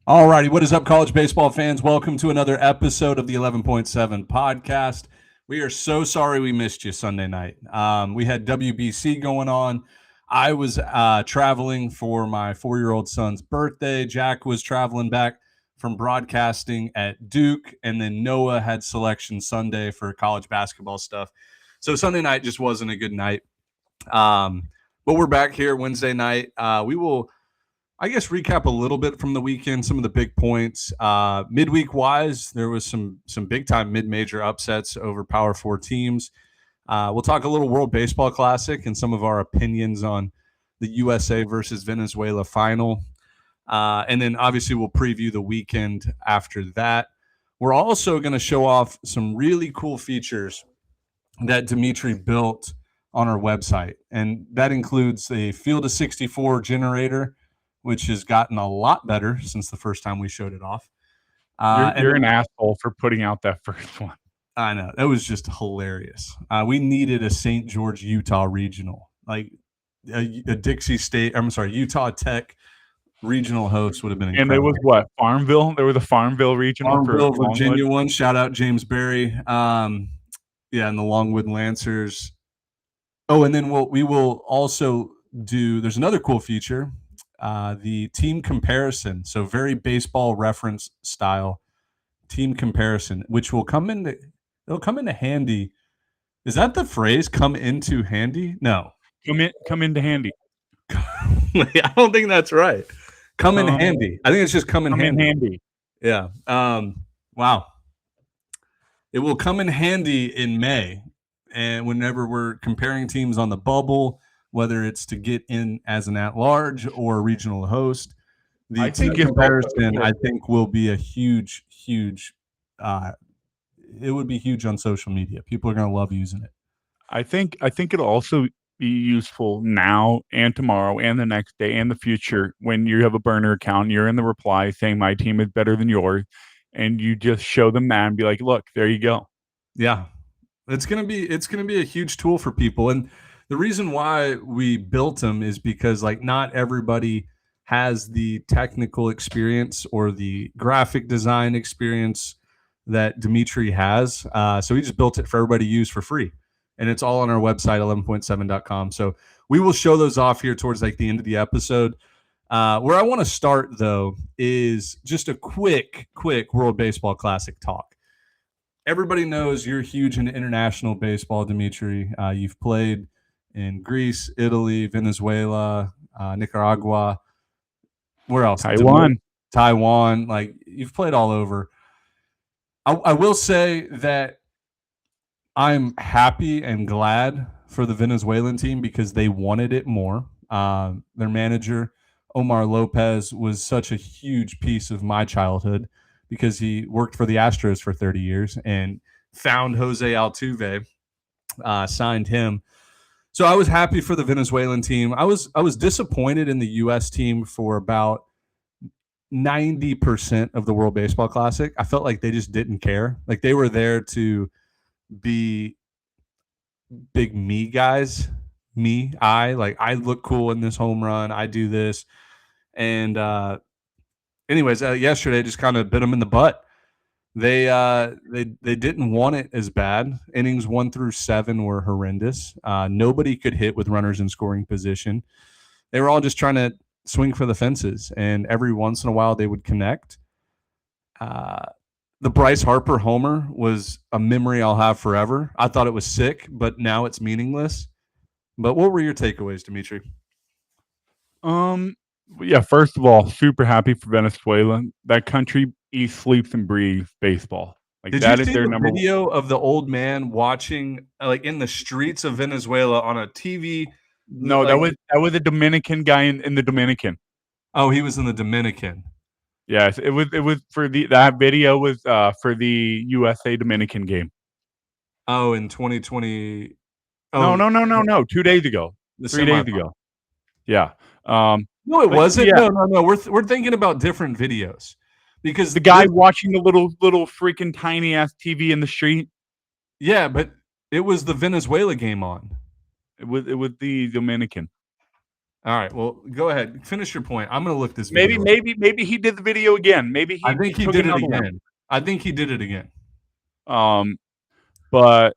All righty, what is up, college baseball fans? Welcome to another episode of the 11.7 podcast. We are so sorry we missed you Sunday night. We had WBC going on. I was traveling for my 4-year-old son's birthday. Jack was traveling back from broadcasting at Duke, and then Noah had selection Sunday for college basketball stuff. So Sunday night just wasn't a good night. But we're back here Wednesday night. We will, I guess, recap a little bit from the weekend, some of the big points. Midweek wise, there was some big time mid major upsets over Power Four teams. We'll talk a little World Baseball Classic and some of our opinions on the USA versus Venezuela final. And then obviously we'll preview the weekend after that. We're also going to show off some really cool features that Dimitri built on our website. And that includes a Field of 64 generator, which has gotten a lot better since the first time we showed it off. You're an asshole for putting out that first one. I know. That was just hilarious. We needed a St. George, Utah regional, like a Dixie State, Utah Tech regional host would have been incredible. And there was what? Farmville? There was a Farmville regional Farmville, for Virginia one. Shout out James Berry. Yeah, and the Longwood Lancers. Oh, and then we will also do, there's another cool feature, the team comparison. So very baseball reference style team comparison, which will come into handy. Is that the phrase? Come into handy? No. Come into handy. I don't think that's right. Come in handy. I think it's just come in handy. Yeah. Wow. It will come in handy in May. And whenever we're comparing teams on the bubble, whether it's to get in as an at-large or a regional host, the team comparison, I think, will be a huge it would be huge on social media. People are going to love using it. I think it'll also be useful now and tomorrow and the next day and the future when you have a burner account, you're in the reply saying my team is better than yours, and you just show them that and be like, look, there you go. Yeah. It's gonna be a huge tool for people. And the reason why we built them is because, like, not everybody has the technical experience or the graphic design experience that Dimitri has. So we just built it for everybody to use for free. And it's all on our website, 11.7.com. So we will show those off here towards like the end of the episode. Where I want to start, though, is just a quick World Baseball Classic talk. Everybody knows you're huge into international baseball, Dimitri. You've played in Greece, Italy, Venezuela, Nicaragua. Where else? Taiwan. Like, you've played all over. I will say that I'm happy and glad for the Venezuelan team because they wanted it more. Their manager, Omar Lopez, was such a huge piece of my childhood because he worked for the Astros for 30 years and found Jose Altuve, signed him. So I was happy for the Venezuelan team. I was disappointed in the U.S. team for about 90% of the World Baseball Classic. I felt like they just didn't care. Like, they were there to be big me guys. I look cool in this home run. I do this. And anyways, yesterday just kind of bit them in the butt. They didn't want it as bad. Innings 1 through 7 were horrendous. Nobody could hit with runners in scoring position. They were all just trying to swing for the fences, and every once in a while they would connect. The Bryce Harper homer was a memory I'll have forever. I thought it was sick, but now it's meaningless. But what were your takeaways, Dimitri? Yeah, first of all, super happy for Venezuela. That country eats, sleeps, and breathes baseball. Like, did that you is see their the number video of the old man watching, like, in the streets of Venezuela on a TV? No, like, that was a Dominican guy in the Dominican. Oh, he was in the Dominican. Yes, it was for that video was for the USA Dominican game. Oh, in 2020. Oh. No. 2 days ago. 3 days ago. Yeah. No, it wasn't. Yeah. No. We're thinking about different videos because the guy watching the little freaking tiny ass TV in the street. Yeah, but it was the Venezuela game on. It was the Dominican. All right. Well, go ahead. Finish your point. I'm going to look this Maybe video. maybe he did the video again. Maybe I he think he took did it another again. I think he did it again. one. But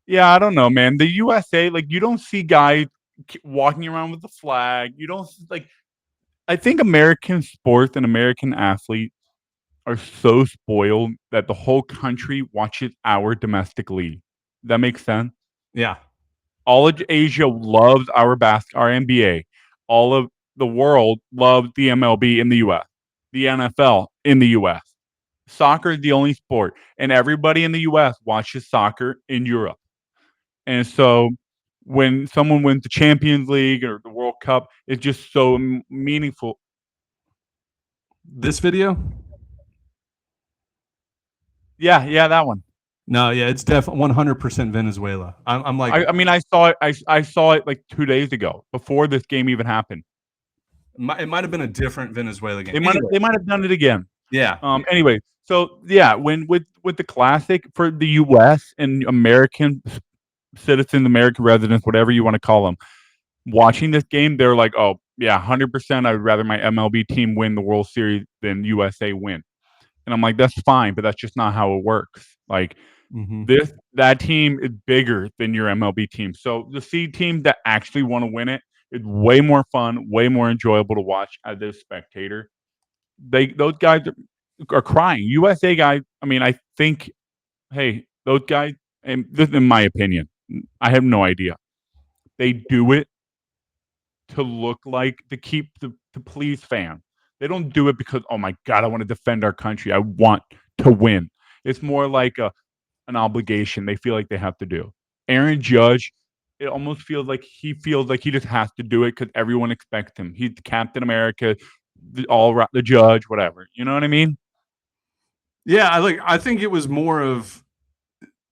yeah, I don't know, man. The USA, like, you don't see guys walking around with the flag. You don't like. I think American sports and American athletes are so spoiled that the whole country watches our domestic league. That makes sense. Yeah. All of Asia loves our our NBA. All of the world loves the MLB in the US, the NFL in the US. Soccer is the only sport, and everybody in the US watches soccer in Europe. And so when someone wins the Champions League or the World Cup, it's just so meaningful. This video? Yeah, that one. No, yeah, it's definitely 100% Venezuela. I'm like, I mean, I saw it. I saw it like 2 days ago, before this game even happened. it might have been a different Venezuela game. They might have done it again. Yeah. Anyway, so yeah, when with the Classic for the U.S. and American citizens, American residents, whatever you want to call them, watching this game, they're like, oh yeah, 100%. I would rather my MLB team win the World Series than USA win. And I'm like, that's fine, but that's just not how it works. Like, that team is bigger than your MLB team. So the seed team that actually want to win it is way more fun, way more enjoyable to watch as a spectator. Those guys are crying. USA guys, I mean, I think, hey, those guys, and this is in my opinion, I have no idea. They do it to look like to please fans. They don't do it because, oh my God, I want to defend our country. I want to win. It's more like an obligation they feel like they have to do. Aaron Judge, it almost feels like he just has to do it because everyone expects him. He's Captain America, the judge, whatever. You know what I mean? Yeah, I think it was more of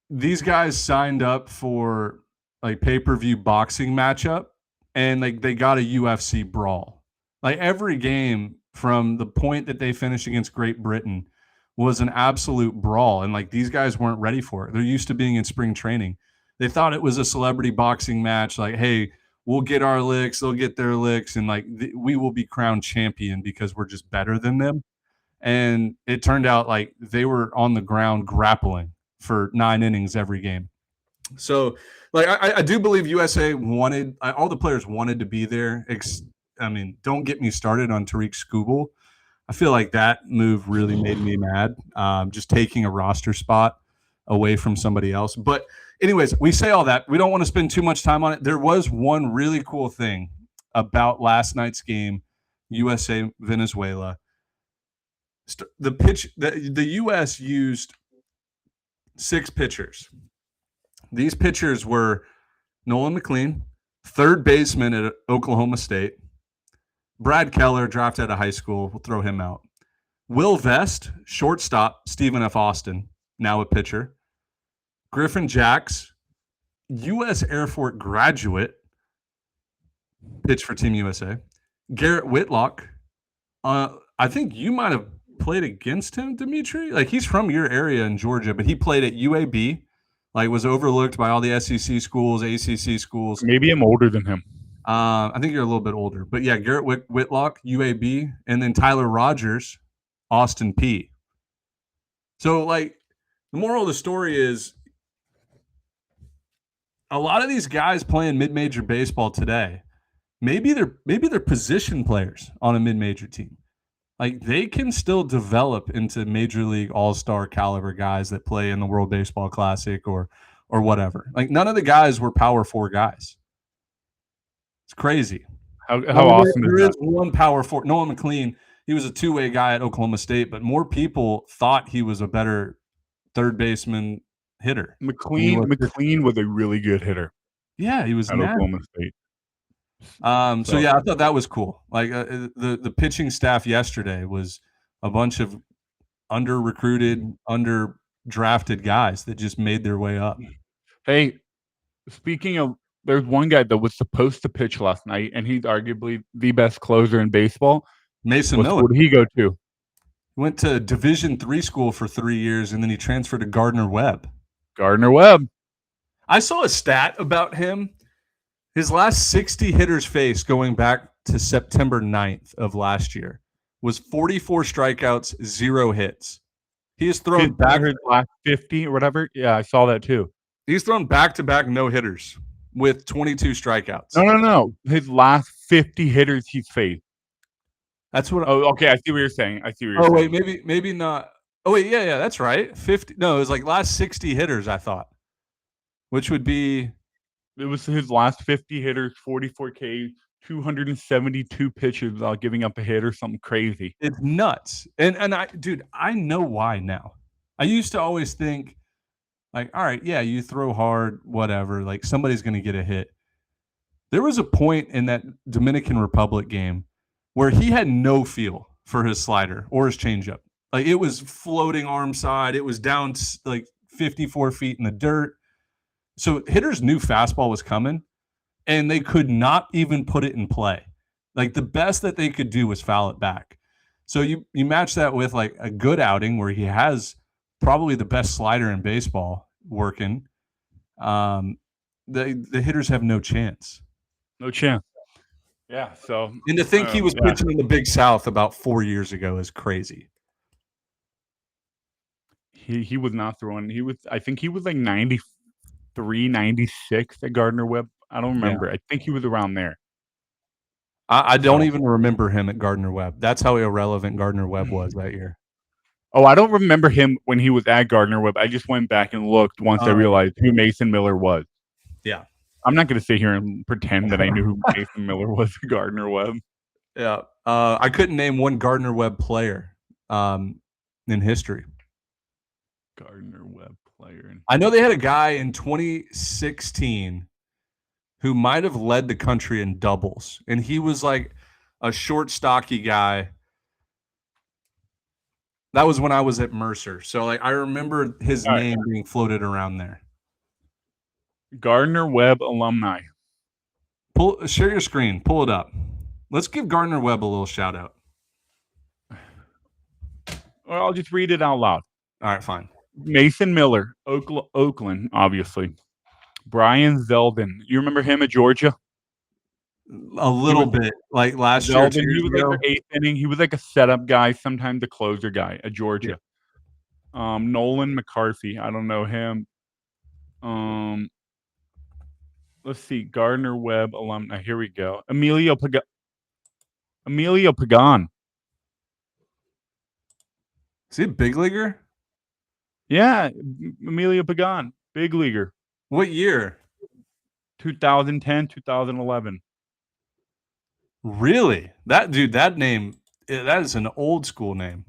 these guys signed up for like pay-per-view boxing matchup, and like they got a UFC brawl. Like every game from the point that they finished against Great Britain was an absolute brawl, and like these guys weren't ready for it. They're used to being in spring training. They thought it was a celebrity boxing match, like, hey, we'll get our licks, they'll get their licks, and like we will be crowned champion because we're just better than them. And it turned out like they were on the ground grappling for 9 innings every game. So, like, I do believe USA wanted all the players wanted to be there. I mean, don't get me started on Tariq Skubal. I feel like that move really made me mad. Just taking a roster spot away from somebody else. But anyways, we say all that. We don't want to spend too much time on it. There was one really cool thing about last night's game, USA Venezuela. The U.S. used 6 pitchers. These pitchers were Nolan McLean, third baseman at Oklahoma State. Brad Keller, drafted out of high school. We'll throw him out. Will Vest, shortstop, Stephen F. Austin, now a pitcher. Griffin Jacks, U.S. Air Force graduate, pitched for Team USA. Garrett Whitlock, I think you might have played against him, Dimitri. Like, he's from your area in Georgia, but he played at UAB. Like, was overlooked by all the SEC schools, ACC schools. Maybe I'm older than him. I think you're a little bit older. But yeah, Garrett Whitlock, UAB, and then Tyler Rogers, Austin P. So, like, the moral of the story is a lot of these guys playing mid-major baseball today, maybe they're position players on a mid-major team. Like, they can still develop into major league all-star caliber guys that play in the World Baseball Classic or whatever. Like, none of the guys were power 4 guys. It's crazy. How awesome there is that? is one power 4. Nolan McLean, he was a two-way guy at Oklahoma State, but more people thought he was a better third baseman hitter. McLean was a really good hitter. Yeah, he was at Oklahoma State. So yeah, I thought that was cool. Like, the pitching staff yesterday was a bunch of under-recruited, under-drafted guys that just made their way up. Hey, speaking of, there's one guy that was supposed to pitch last night, and he's arguably the best closer in baseball. Mason Miller. Where did he go to? Went to Division III school for 3 years, and then he transferred to Gardner-Webb. Gardner-Webb. I saw a stat about him. His last 60 hitters faced going back to September 9th of last year was 44 strikeouts, 0 hits. He has thrown back his last 50 or whatever. Yeah, I saw that too. He's thrown back-to-back no-hitters with 22 strikeouts. No. His last 50 hitters he's faced. That's what. Oh, okay. I see what you're saying. Oh wait, maybe not. Oh wait, yeah, that's right. 50. No, it was like last 60 hitters. I thought, which would be. It was his last 50 hitters, 44 Ks, 272 pitches without giving up a hit or something crazy. It's nuts. And I know why now. I used to always think, like, all right, yeah, you throw hard, whatever. Like somebody's going to get a hit. There was a point in that Dominican Republic game where he had no feel for his slider or his changeup. Like it was floating arm side. It was down like 54 feet in the dirt. So hitters knew fastball was coming, and they could not even put it in play. Like the best that they could do was foul it back. So you match that with like a good outing where he has probably the best slider in baseball working. The hitters have no chance. No chance. Yeah. So, and to think he was pitching in the Big South about 4 years ago is crazy. He was not throwing. I think he was like 93, 96 at Gardner Webb. I don't remember. Yeah. I think he was around there. I don't even remember him at Gardner Webb. That's how irrelevant Gardner Webb was that year. Oh, I don't remember him when he was at Gardner Webb. I just went back and looked once I realized who Mason Miller was. Yeah. I'm not going to sit here and pretend that I knew who Mason Miller was at Gardner Webb. Yeah. I couldn't name one Gardner Webb player in history. Gardner Webb player. I know they had a guy in 2016 who might have led the country in doubles, and he was like a short, stocky guy. That was when I was at Mercer. So like I remember his name being floated around there. Gardner Webb alumni. Share your screen. Pull it up. Let's give Gardner Webb a little shout out. Well, I'll just read it out loud. All right, fine. Mason Miller, Oakland, obviously. Brian Zeldin. You remember him at Georgia? A little bit, like last year. He was like the 8th inning. He was like a setup guy, sometimes a closer guy at Georgia. Yeah. Nolan McCarthy. I don't know him. Let's see. Gardner Webb alumni. Here we go. Emilio Pagan. Is he a big leaguer? Yeah, Emilio Pagan, big leaguer. What year? 2010, 2011. Really? That name, that is an old school name.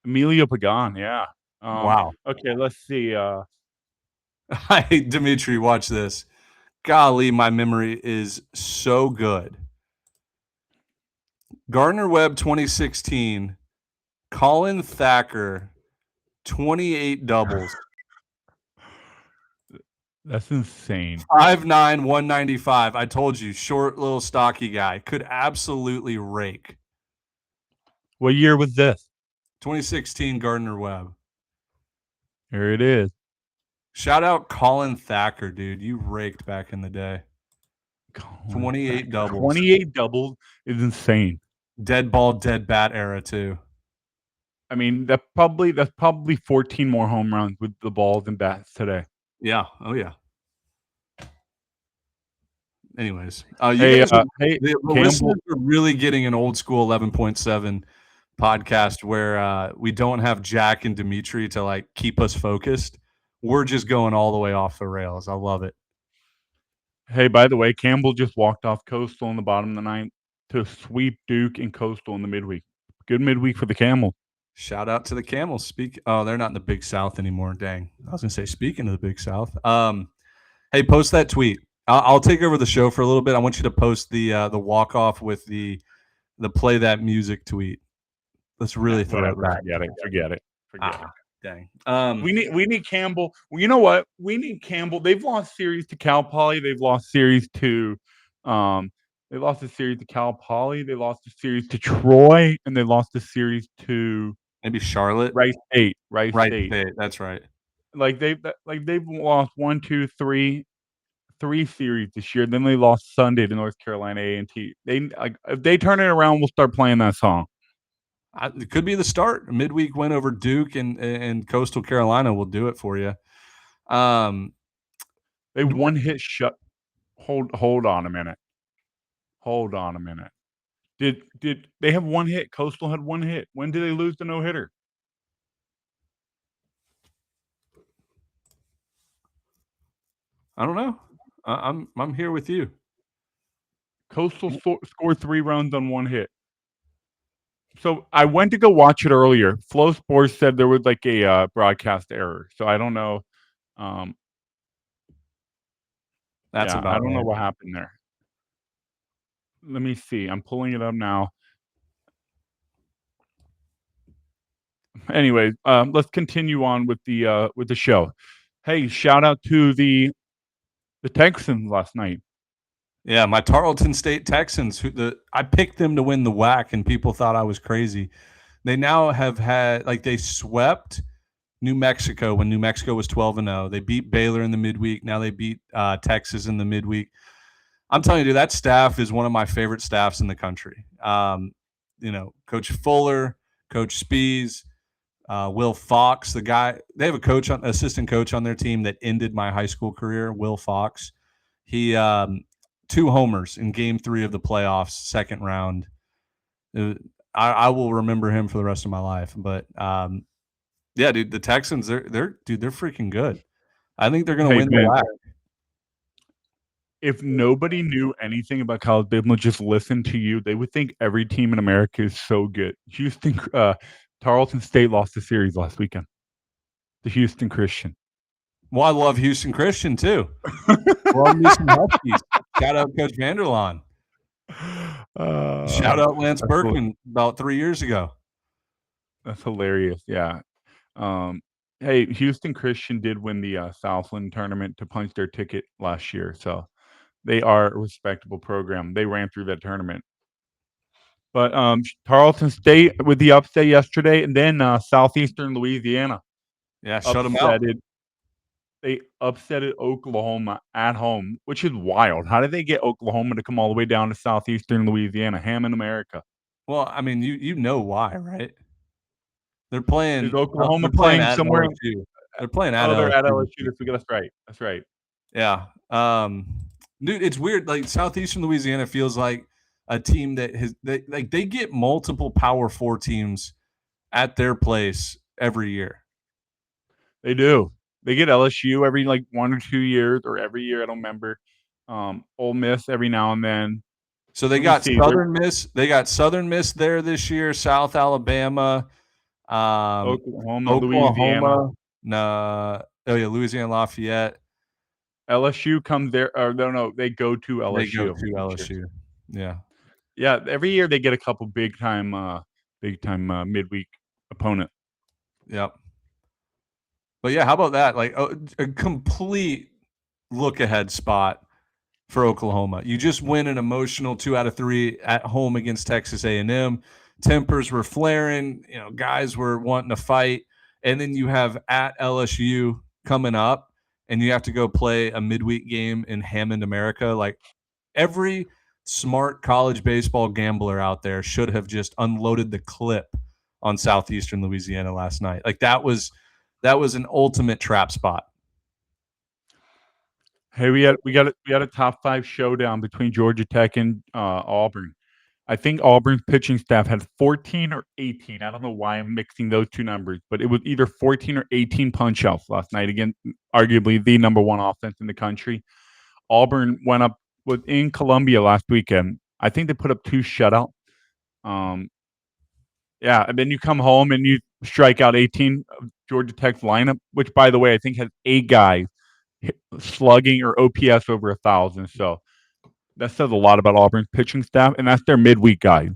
Emilio Pagan, yeah. Wow. Okay, let's see. Hi, Dimitri, watch this. Golly, my memory is so good. Gardner Webb 2016, Colin Thacker, 28 doubles. That's insane. 5'9", 195. I told you, short, little, stocky guy. Could absolutely rake. What year was this? 2016 Gardner Webb. Here it is. Shout out Colin Thacker, dude. You raked back in the day. 28 doubles. 28 doubles is insane. Dead ball, dead bat era too. I mean, that's probably 14 more home runs with the balls and bats today. Yeah. Oh yeah. Anyways, the listeners are really getting an old school 11.7 podcast where we don't have Jack and Dimitri to like keep us focused. We're just going all the way off the rails. I love it. Hey, by the way, Campbell just walked off Coastal in the bottom of the ninth to sweep Duke and Coastal in the midweek. Good midweek for the Camels. Shout out to the Camels. They're not in the Big South anymore. Dang. I was going to say, speaking of the Big South. Hey, post that tweet. I'll take over the show for a little bit. I want you to post the walk-off with the play that music tweet. Let's really throw it back. Forget it. Dang. We need Campbell. Well, you know what? We need Campbell. They've lost series to Cal Poly. They've lost series to they lost a series to Cal Poly. They lost a series to Troy, and they lost a series to maybe Charlotte. Rice State. Rice State. That's right. Like they've lost 1, 2, 3, 3 series this year. Then they lost Sunday to North Carolina A&T. If they turn it around, we'll start playing that song. It could be the start. A midweek win over Duke and Coastal Carolina will do it for you. They one hit shut. Hold on a minute. Hold on a minute. Did they have one hit? Coastal had one hit. When did they lose the no hitter? I don't know. I'm here with you. Coastal scored 3 runs on one hit. So I went to go watch it earlier. Flow Sports said there was like a broadcast error. So I don't know. That's about I don't know right. what happened there. Let me see. I'm pulling it up now. Anyway, let's continue on with the show. Hey, shout out to the Texans last night. Yeah, my Tarleton State Texans. I picked them to win the WAC, and people thought I was crazy. They now have had they swept New Mexico when New Mexico was 12-0. They beat Baylor in the midweek. Now they beat Texas in the midweek. I'm telling you, dude, that staff is one of my favorite staffs in the country. Coach Fuller, Coach Spees, Will Fox, the guy. They have assistant coach on their team that ended my high school career, Will Fox. He 2 homers in Game 3 of the playoffs, second round. I will remember him for the rest of my life. But yeah, dude, the Texans, they're freaking good. I think they're going to win the WAC. If nobody knew anything about college baseball, just listen to you, they would think every team in America is so good. Tarleton State lost the series last weekend. The Houston Christian. Well, I love Houston Christian too. Love me some Huskies. Shout out Coach Vanderlaan. Shout out Lance Berkman about 3 years ago. That's hilarious. Yeah. Hey, Houston Christian did win the Southland tournament to punch their ticket last year, so they are a respectable program. They ran through that tournament. But Tarleton State with the upset yesterday, and then Southeastern Louisiana. Yeah, shut them out. They upsetted Oklahoma at home, which is wild. How did they get Oklahoma to come all the way down to Southeastern Louisiana, Hammond, America? Well, I mean, you know why, right? They're playing. Is Oklahoma playing somewhere? LSU. They're playing at LSU. They're at LSU. That's right. That's right. Yeah. Dude, it's weird. Like Southeastern Louisiana feels like a team that they get multiple Power 4 teams at their place every year. They do. They get LSU every 1 or 2 years, or every year. I don't remember. Ole Miss every now and then. So they got Southern Miss. They got Southern Miss there this year. South Alabama, Oklahoma, Louisiana. Louisiana Lafayette. LSU comes there, or no, they go to LSU. They go to LSU. Yeah. Every year they get a couple big time midweek opponent. Yep. But yeah, how about that? Like a complete look ahead spot for Oklahoma. You just win an emotional 2 out of 3 at home against Texas A&M. Tempers were flaring. Guys were wanting to fight, and then you have at LSU coming up, and you have to go play a midweek game in Hammond, America. Like every smart college baseball gambler out there should have just unloaded the clip on Southeastern Louisiana last night. Like that was an ultimate trap spot. Hey, we got a top 5 showdown between Georgia Tech and Auburn. I think Auburn's pitching staff had 14 or 18. I don't know why I'm mixing those two numbers, but it was either 14 or 18 punch-outs last night against arguably the number 1 offense in the country. Auburn was in Columbia last weekend. I think they put up 2 shutouts. And then you come home and you strike out 18 of Georgia Tech's lineup, which, by the way, I think has 8 guys slugging or OPS over 1,000. So that says a lot about Auburn's pitching staff, and that's their midweek guy.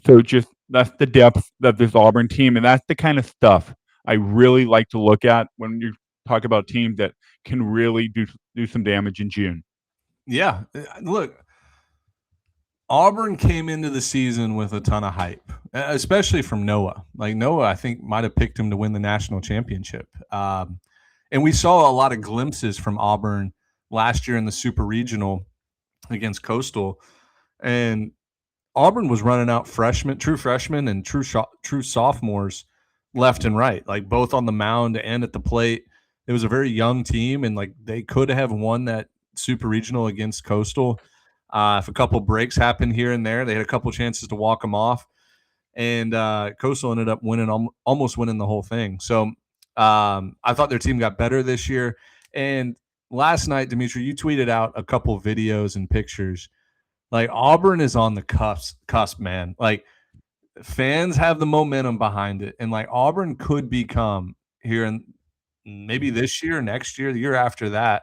So that's the depth of this Auburn team, and that's the kind of stuff I really like to look at when you talk about teams that can really do some damage in June. Yeah, look, Auburn came into the season with a ton of hype, especially from Noah. Like Noah, I think might have picked him to win the national championship. And we saw a lot of glimpses from Auburn last year in the Super Regional against Coastal, and Auburn was running out true freshmen, and true sophomores left and right, like both on the mound and at the plate. It was a very young team, and like they could have won that Super Regional against Coastal. If a couple breaks happened here and there, they had a couple chances to walk them off, and Coastal ended up winning, almost winning the whole thing. So I thought their team got better this year. And last night, Dimitri, you tweeted out a couple videos and pictures. Like Auburn is on the cusp, man. Like fans have the momentum behind it, and like Auburn could become here in maybe this year, next year, the year after that,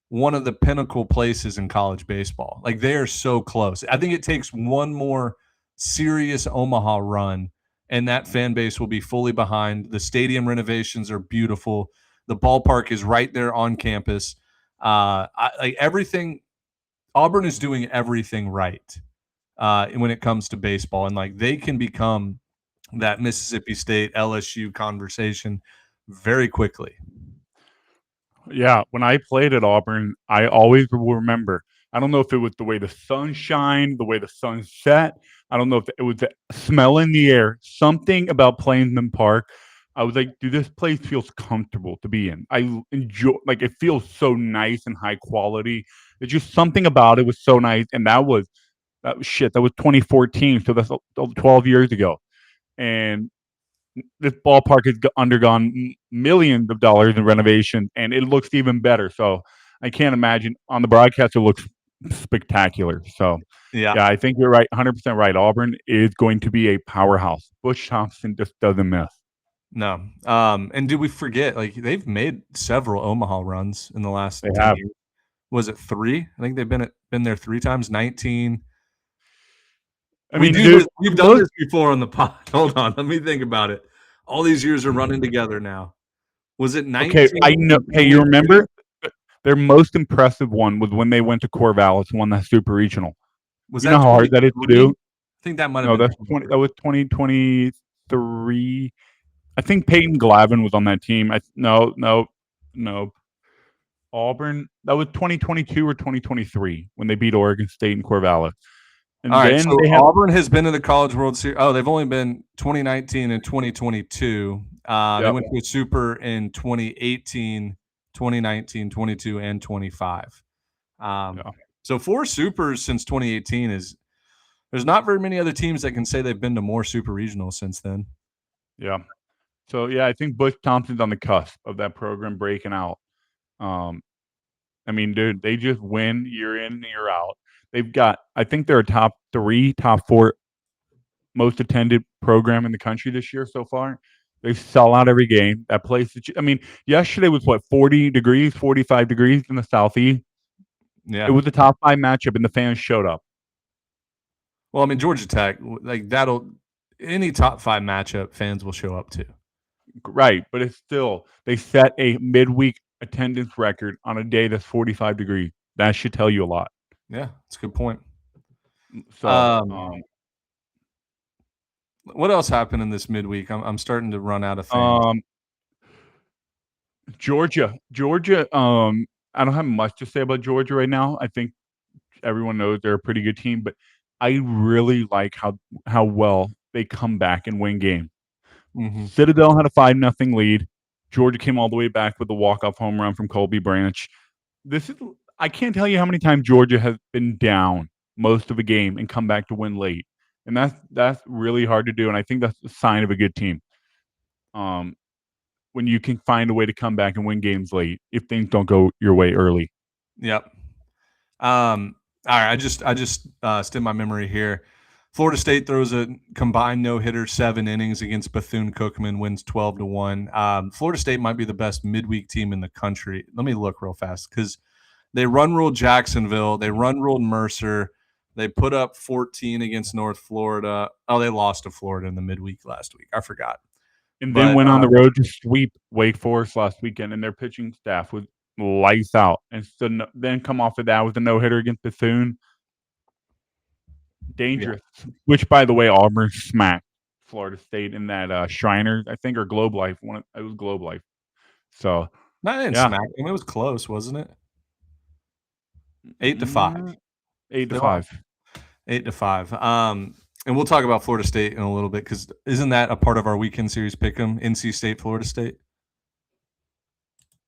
one of the pinnacle places in college baseball. Like they are so close. I think it takes one more serious Omaha run, and that fan base will be fully behind. The stadium renovations are beautiful. The ballpark is right there on campus. Like everything, Auburn is doing everything right when it comes to baseball, and like they can become that Mississippi State LSU conversation very quickly. Yeah, when I played at Auburn, I always will remember. I don't know if it was the way the sun shined, the way the sun set. I don't know if it was the smell in the air, something about playing in the park. I was like, dude, this place feels comfortable to be in. I enjoy, like, it feels so nice and high quality. There's just something about it was so nice. And that was shit. That was 2014. So that's 12 years ago. And this ballpark has undergone millions of dollars in renovation, and it looks even better. So I can't imagine on the broadcast it looks spectacular. So Yeah. yeah, I think you're right, 100% right. Auburn is going to be a powerhouse. Butch Thompson just doesn't miss. No. And did we forget? Like they've made several Omaha runs in the last They 10 have. years. Was it 3? I think they've been there 3 times. 19. I We mean, do dude, this. We've done most this before on the pod. Hold on. Let me think about it. All these years are running together now. Was it okay. 19 I know. and Hey, you 22? remember their most impressive one was when they went to Corvallis, won that super regional. Was You know that how hard that is to 23? do. I think that might have No, been that's 20. That was 2023. I think Peyton Glavin was on that team. No. Auburn. That was 2022 or 2023 when they beat Oregon State and Corvallis. All And right, then so they had Auburn has been to the College World Series. Oh, they've only been 2019 and 2022. They yep, went to a Super in 2018, 2019, 22, and 25. yeah, So 4 Supers since 2018 is there's not very many other teams that can say they've been to more Super Regionals since then. yeah. So yeah, I think Butch Thompson's on the cusp of that program breaking out. Um, I mean, dude, they just win year in and year out. They've got, I think they're a top 3, top 4 most attended program in the country this year so far. They sell out every game. That place, I mean, yesterday was what, 40 degrees, 45 degrees in the southeast. It Yeah. was a top 5 matchup, and the fans showed up. Well, I mean Georgia Tech, like that'll any top 5 matchup fans will show up to. Right, but it's still they set a midweek attendance record on a day that's 45 degrees. That should tell you a lot. Yeah, that's a good point. So, What else happened in this midweek? I'm starting to run out of things. um, Georgia, I don't have much to say about Georgia right now. I think everyone knows they're a pretty good team, but I really like how well they come back and win games. Mhm. Citadel had a 5-0 lead. Georgia came all the way back with a walk-off home run from Colby Branch. This is I can't tell you how many times Georgia has been down most of a game and come back to win late. And that's really hard to do. And I think that's a sign of a good team. When you can find a way to come back and win games late if things don't go your way early. Yep. All right, I just stemmed my memory here. Florida State throws a combined no-hitter 7 innings against Bethune-Cookman, wins 12-1. Florida State might be the best midweek team in the country. Let me look real fast because they run-ruled Jacksonville. They run-ruled Mercer. They put up 14 against North Florida. Oh, they lost to Florida in the midweek last week. I forgot. And then But went on the road to sweep Wake Forest last weekend, and their pitching staff was lights out. And so then come off of that with a no-hitter against Bethune. Dangerous. Yeah. Which, by the way, Auburn smacked Florida State in that Shriners, I think, or Globe Life. It was Globe Life. So, I didn't yeah. smack them. It was close, wasn't it? 8-5. 8-5. 8-5. And we'll talk about Florida State in a little bit because isn't that a part of our weekend series pick'em? NC State, Florida State.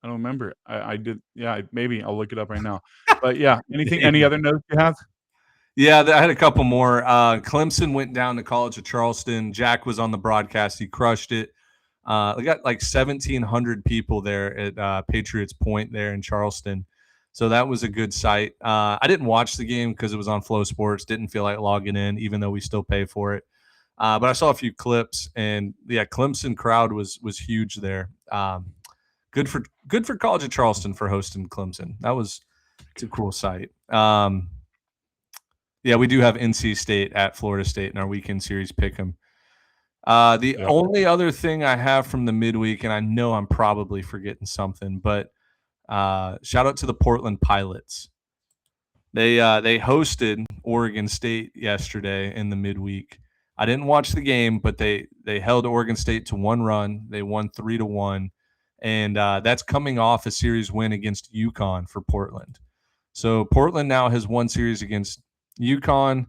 I don't remember. I did. Yeah, maybe I'll look it up right now. But yeah, any other notes you have? Yeah, I had a couple more. Clemson went down to College of Charleston. Jack was on the broadcast. He crushed it. We got like 1,700 people there at Patriots Point there in Charleston. So that was a good sight. I didn't watch the game because it was on Flow Sports. Didn't feel like logging in, even though we still pay for it. But I saw a few clips, and yeah, Clemson crowd was huge there. Good for College of Charleston for hosting Clemson. It's a cool sight. Yeah, we do have NC State at Florida State in our weekend series pick'em. The only other thing I have from the midweek, and I know I'm probably forgetting something, but shout out to the Portland Pilots. They hosted Oregon State yesterday in the midweek. I didn't watch the game, but they held Oregon State to 1 run. They won 3-1, and that's coming off a series win against UConn for Portland. So Portland now has won series against UConn,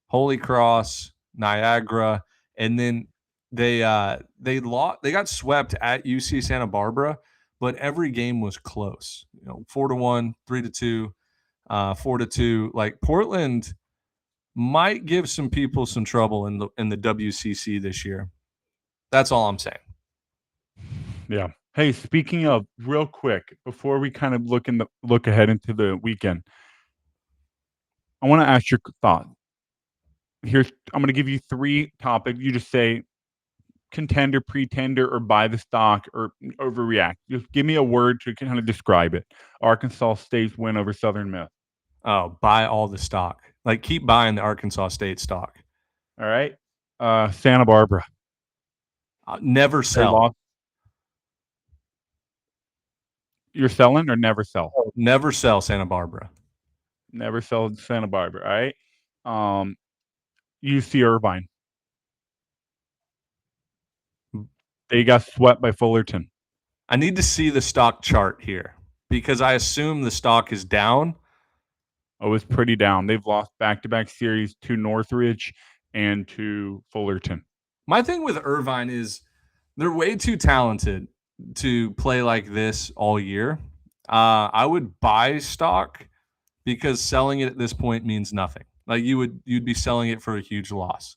Holy Cross, Niagara, and then they got swept at UC Santa Barbara, but every game was close. 4-1, 3-2, 4-2. Like Portland might give some people some trouble in the WCC this year. That's all I'm saying. Yeah. Hey, speaking of, real quick, before we kind of look ahead into the weekend, I want to ask your thought. I'm going to give you 3 topics. You just say contender, pretender, or buy the stock, or overreact. Just give me a word to kind of describe it. Arkansas State's win over Southern Miss. Oh, buy all the stock. Like, keep buying the Arkansas State stock. All right. Santa Barbara. Never sell. You're selling or never sell? Never sell Santa Barbara. Never sell Santa Barbara. All right. UC Irvine. They got swept by Fullerton. I need to see the stock chart here because I assume the stock is down. Oh, it's pretty down. They've lost back-to-back series to Northridge and to Fullerton. My thing with Irvine is they're way too talented to play like this all year. I would buy stock because selling it at this point means nothing. Like you'd be selling it for a huge loss.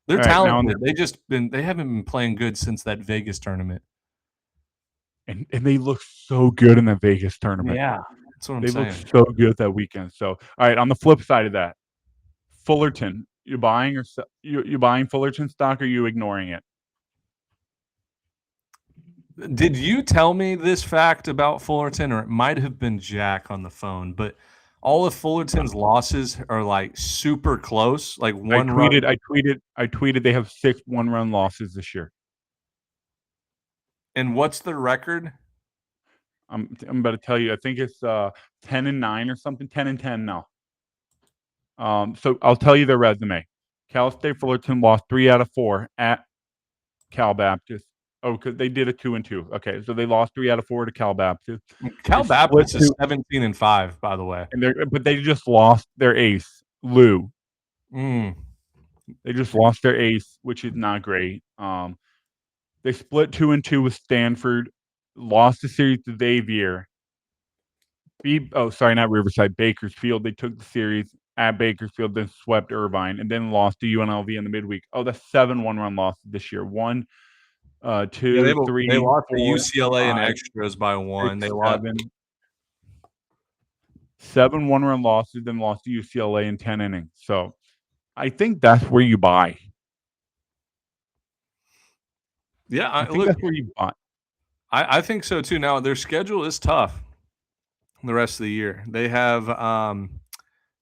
They're talented. They haven't been playing good since that Vegas tournament. And they look so good in the Vegas tournament. Yeah, that's what I'm saying. They look so good that weekend. So, all right, on the flip side of that, Fullerton, you buying Fullerton stock, or you ignoring it? Did you tell me this fact about Fullerton, or it might have been Jack on the phone, but all of Fullerton's losses are like super close, like one run. I tweeted they have 6 one-run losses this year. And what's the record? I'm about to tell you. I think it's 10-9 or something. 10-10 now. So I'll tell you their resume. Cal State Fullerton lost 3 out of 4 at Cal Baptist. Oh, because they did a 2-2. Okay, so they lost 3 out of 4 to Al Baptist. Cal Baptist is 17-5, by the way. But they just lost their ace, Lou. They just lost their ace, which is not great. They split 2-2 with Stanford, lost the series to Xavier. Not Riverside, Bakersfield. They took the series at Bakersfield, then swept Irvine, and then lost to UNLV in the midweek. Oh, that's 7 one-run losses this year. 1, 2, 3. They lost 4, to UCLA 5, in extras by 1. 6, they lost 7 one-run losses, then lost to UCLA in 10 innings. So I think that's where you buy. Yeah, I think that's where you buy. I think so too. Now their schedule is tough the rest of the year. They have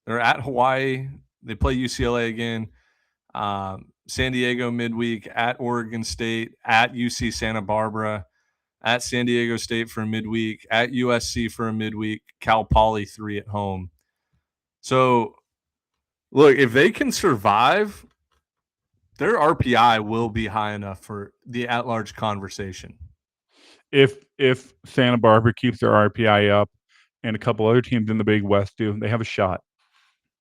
they're at Hawaii. They play UCLA again. San Diego midweek, at Oregon State, at UC Santa Barbara, at San Diego State for a midweek, at USC for a midweek, Cal Poly 3 at home. So, look, if they can survive, their RPI will be high enough for the at-large conversation. If Santa Barbara keeps their RPI up, and a couple other teams in the Big West do. They have a shot.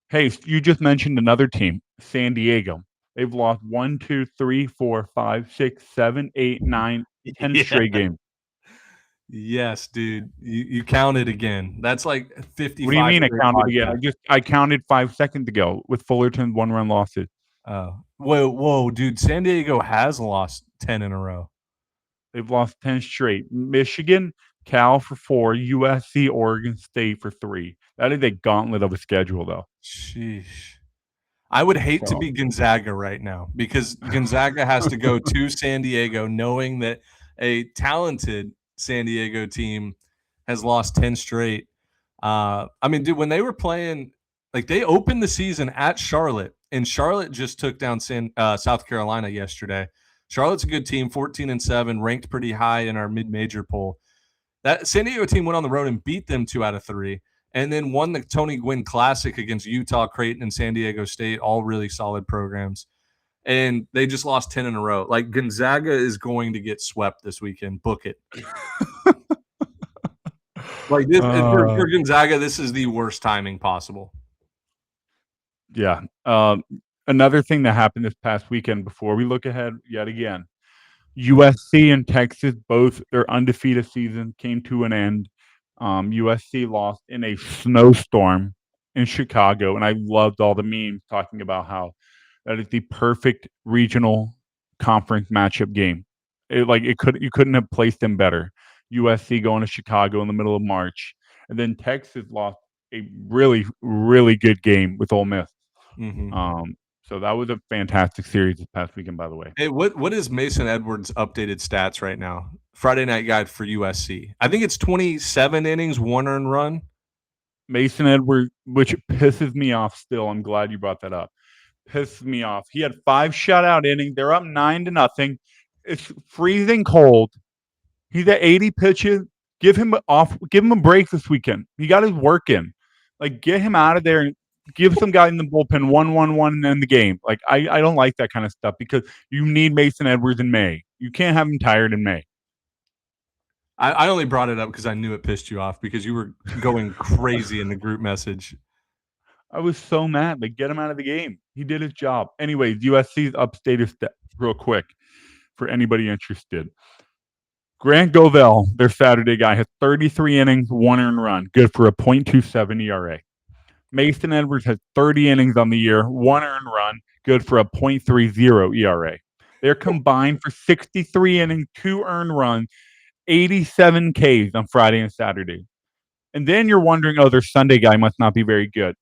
Hey, you just mentioned another team, San Diego. They've lost 1, 2, 3, 4, 5, 6, 7, 8, 9, 10 Yeah. straight games. Yes, dude. You counted again. That's like 55. What do you mean I straight counted again? podcasts. I counted 5 seconds ago with Fullerton's 1-run losses. Oh, whoa, dude! San Diego has lost 10 in a row. They've lost 10 straight. Michigan, Cal for 4, USC, Oregon State for 3. That is a gauntlet of a schedule, though. Sheesh. I would hate to So be Gonzaga right now because Gonzaga has to go to San Diego knowing that a talented San Diego team has lost 10 straight. I mean, dude, when they were playing, like they opened the season at Charlotte, and Charlotte just took down South Carolina yesterday. Charlotte's a good team, 14-7, ranked pretty high in our mid-major poll. That San Diego team went on the road and beat them 2 out of 3, and then won the Tony Gwynn Classic against Utah, Creighton, and San Diego State, all really solid programs. And they just lost 10 in a row. Like Gonzaga is going to get swept this weekend. Book it. Like this for Gonzaga, this is the worst timing possible. Yeah. Another thing that happened this past weekend before we look ahead yet again, USC and Texas, both their undefeated season came to an end. USC lost in a snowstorm in Chicago, and I loved all the memes talking about how that is the perfect regional conference matchup game. You couldn't have placed them better. USC going to Chicago in the middle of March, and then Texas lost a really, really good game with Ole Miss. Mm-hmm. So that was a fantastic series this past weekend, by the way. Hey, what is Mason Edwards' updated stats right now? Friday night guide for USC. I think it's 27 innings, 1 earned run. Mason Edwards, which pisses me off still. I'm glad you brought that up. Pisses me off. He had 5 shutout innings. They're up 9-0. It's freezing cold. He's at 80 pitches. Give him a break this weekend. He got his work in. Like, get him out of there and give some guy in the bullpen 1-1-1 and end the game. Like, I don't like that kind of stuff because you need Mason Edwards in May. You can't have him tired in May. I only brought it up because I knew it pissed you off because you were going crazy in the group message. I was so mad. Like, get him out of the game. He did his job. Anyways, USC's updated real quick for anybody interested. Grant Govell, their Saturday guy, has 33 innings, 1 earned run, good for a .27 ERA. Mason Edwards has 30 innings on the year, 1 earned run, good for a .30 ERA. They're combined for 63 innings, 2 earned runs, 87 Ks on Friday and Saturday. And then you're wondering, their Sunday guy must not be very good.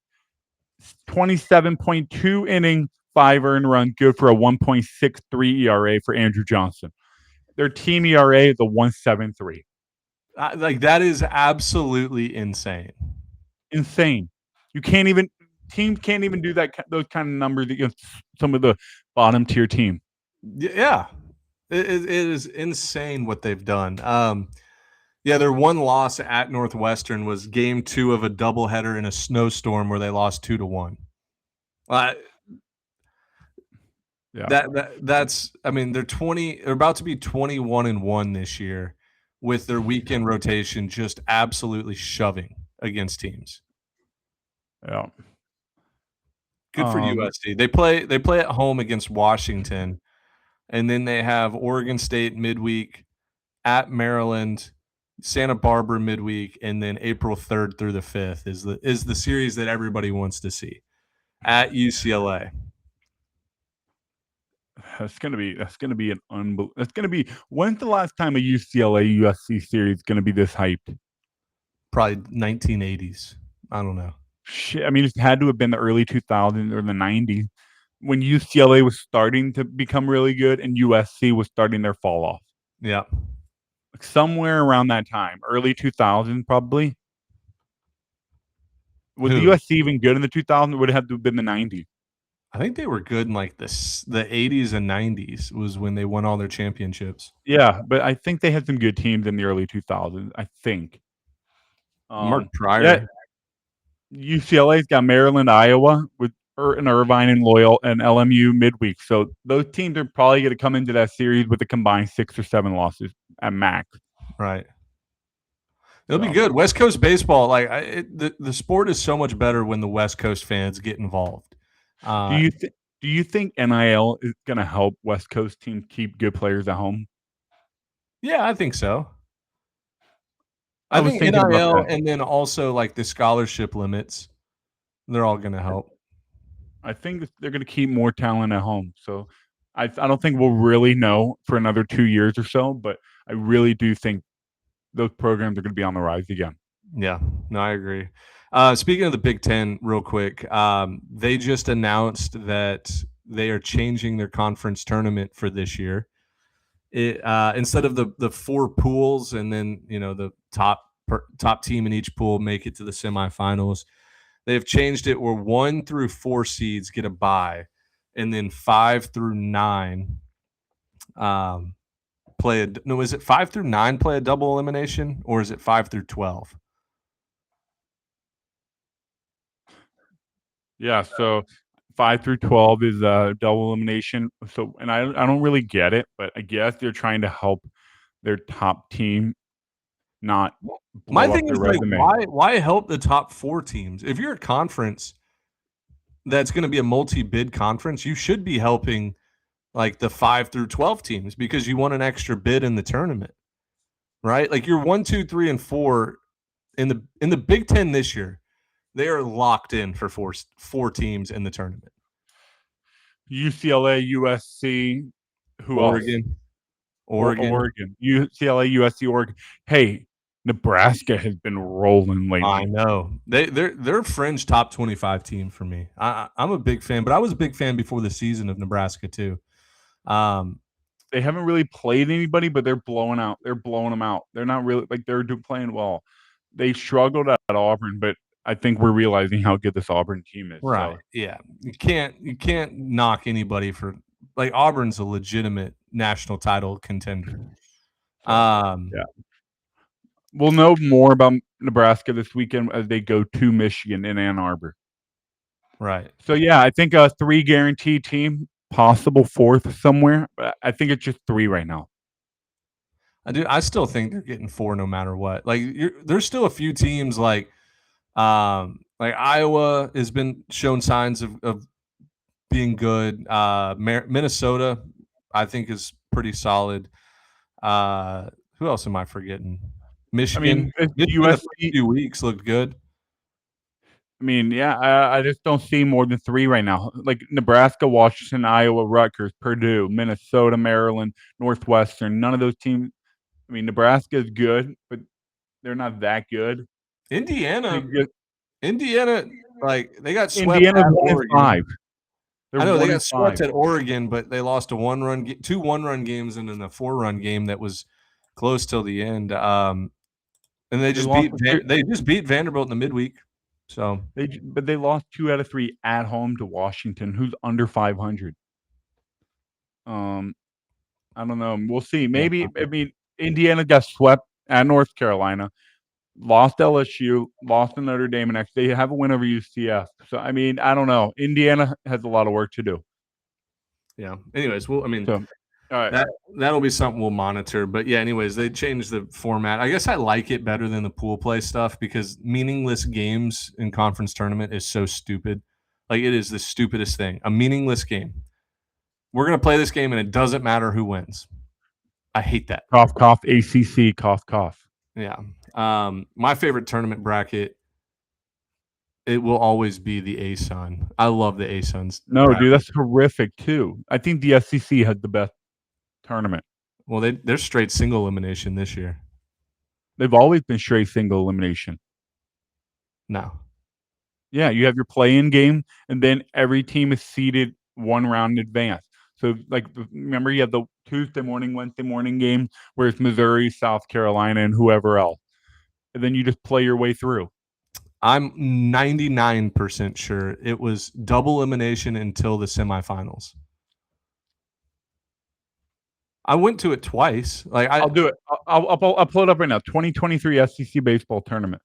27.2 innings, 5 earned runs, good for a 1.63 ERA for Andrew Johnson. Their team ERA is a 1.73. Like that is absolutely insane. Insane. Teams can't even do those kind of numbers against some of the bottom tier team. Yeah, it is insane what they've done. Yeah, their one loss at Northwestern was game 2 of a doubleheader in a snowstorm where they lost 2-1. Yeah. That's I mean they're about to be 21-1 this year with their weekend rotation just absolutely shoving against teams. Yeah. Good for USC. They play at home against Washington, and then they have Oregon State midweek, at Maryland, Santa Barbara midweek, and then April 3rd through the 5th is the series that everybody wants to see at UCLA. That's gonna be an That's gonna be. When's the last time a UCLA USC series is gonna be this hyped? Probably 1980s. I don't know. Shit, I mean, it had to have been the early 2000s or the 90s when UCLA was starting to become really good and USC was starting their fall off. Yeah. Like somewhere around that time, early 2000s probably. Was the USC even good in the 2000s? Or would it have to have been the 90s? I think they were good in like the 80s and 90s was when they won all their championships. Yeah, but I think they had some good teams in the early 2000s. I think. Mark Pryor. Yeah, UCLA's got Maryland, Iowa with Irvine and Loyal and LMU midweek. So those teams are probably going to come into that series with a combined 6 or 7 losses at max. Right. It'll be good. West Coast baseball, like the sport is so much better when the West Coast fans get involved. Do you think NIL is going to help West Coast teams keep good players at home? Yeah, I think so. I was think thinking about NIL that. and then also like the scholarship limits, they're all going to help. I think they're going to keep more talent at home. So I don't think we'll really know for another 2 years or so, but I really do think those programs are going to be on the rise again. Yeah, no, I agree. Speaking of the Big Ten, real quick, they just announced that they are changing their conference tournament for this year. Instead of the four pools and then the top team in each pool make it to the semifinals, they've changed it where 1 through 4 seeds get a bye, and then 5 through 9 is it 5 through 9 play a double elimination, or is it 5 through 12? Yeah, so 5 through 12 is double elimination. So, and I don't really get it, but I guess they're trying to help their top team not My blow up thing their is, like, resume. why help the top 4 teams? If you're a conference that's going to be a multi-bid conference, you should be helping like the 5 through 12 teams because you want an extra bid in the tournament, right? Like you're 1, 2, 3, and 4 in the Big Ten this year. They are locked in for four teams in the tournament. UCLA, USC, who Oregon, else? Oregon. UCLA, USC, Oregon. Hey, Nebraska has been rolling lately. I know they're a fringe top 25 team for me. I'm a big fan, but I was a big fan before the season of Nebraska too. They haven't really played anybody, but they're blowing out. They're blowing them out. They're not really like they're playing well. They struggled at Auburn, but I think we're realizing how good this Auburn team is. Right. So. Yeah. You can't knock anybody for like Auburn's a legitimate national title contender. Yeah. We'll know more about Nebraska this weekend as they go to Michigan in Ann Arbor. Right. So yeah, I think a 3 guaranteed team, possible 4th somewhere, but I think it's just 3 right now. I still think they're getting 4 no matter what. Like there's still a few teams like Iowa has been shown signs of being good. Minnesota, I think, is pretty solid. Who else am I forgetting? Michigan. I mean, Michigan the first few weeks looked good. I mean, yeah, I just don't see more than 3 right now. Like Nebraska, Washington, Iowa, Rutgers, Purdue, Minnesota, Maryland, Northwestern. None of those teams. I mean, Nebraska is good, but they're not that good. Indiana, like they got swept Indiana's at 1-5. Oregon. I know they got 1-5. swept at Oregon, but they lost a 2 1-run games and then a 4-run game that was close till the end. And they just beat Vanderbilt in the midweek. So they lost 2 out of 3 at home to Washington, who's under 500. I don't know. We'll see. Maybe I mean Indiana got swept at North Carolina, lost LSU, lost to Notre Dame, and they have a win over UCF. So I mean, I don't know. Indiana has a lot of work to do. Yeah. Anyways, well, I mean, all right. That'll be something we'll monitor. But yeah, anyways, they changed the format. I guess I like it better than the pool play stuff because meaningless games in conference tournament is so stupid. Like it is the stupidest thing. A meaningless game. We're gonna play this game and it doesn't matter who wins. I hate that. Cough, cough. ACC. Cough, cough. Yeah. My favorite tournament bracket. It will always be the ASUN. I love the ASUNs. No, bracket. Dude, that's horrific too. I think the SEC had the best tournament. Well, they're straight single elimination this year. They've always been straight single elimination. No. Yeah, you have your play-in game, and then every team is seeded 1 round in advance. So, like, remember you have the Tuesday morning, Wednesday morning game where it's Missouri, South Carolina, and whoever else. And then you just play your way through. I'm 99% sure it was double elimination until the semifinals. I went to it twice. Like I'll do it. I'll pull it up right now. 2023 SEC baseball tournament.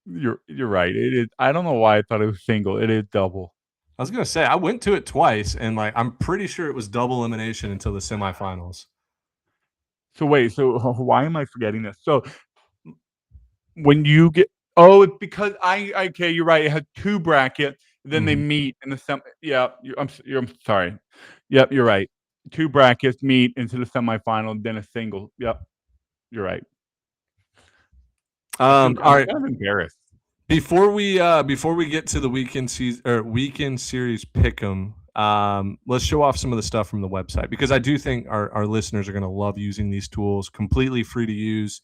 You're right. It is. I don't know why I thought it was single. It is double. I was gonna say I went to it twice, and like I'm pretty sure it was double elimination until the semifinals. So wait, so why am I forgetting this? So when you get it's because okay, you're right. It has two brackets, then they meet in the yeah, I'm sorry. Yep, you're right. Two brackets meet into the semifinal, then a single. Yep, you're right. All I'm right. kind of embarrassed. Before we get to the weekend series pick'em, let's show off some of the stuff from the website because I do think our listeners are going to love using these tools. Completely free to use.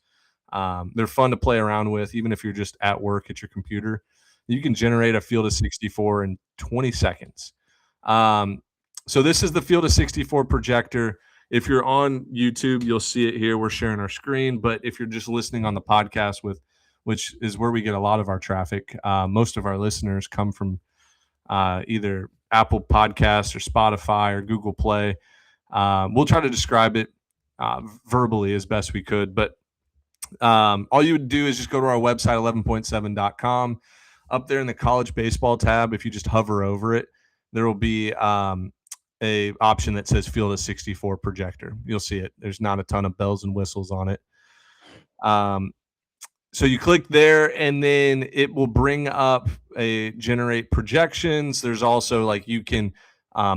They're fun to play around with, even if you're just at work at your computer. You can generate a field of 64 in 20 seconds. So this is the field of 64 projector. If you're on YouTube, you'll see it here. We're sharing our screen, but if you're just listening on the podcast which is where we get a lot of our traffic. Most of our listeners come from either Apple Podcasts or Spotify or Google Play. We'll try to describe it verbally as best we could, but all you would do is just go to our website, 11.7.com. Up there in the college baseball tab, if you just hover over it, there will be a option that says Field of 64 projector. You'll see it. There's not a ton of bells and whistles on it. So you click there and then it will bring up a generate projections. There's also like you can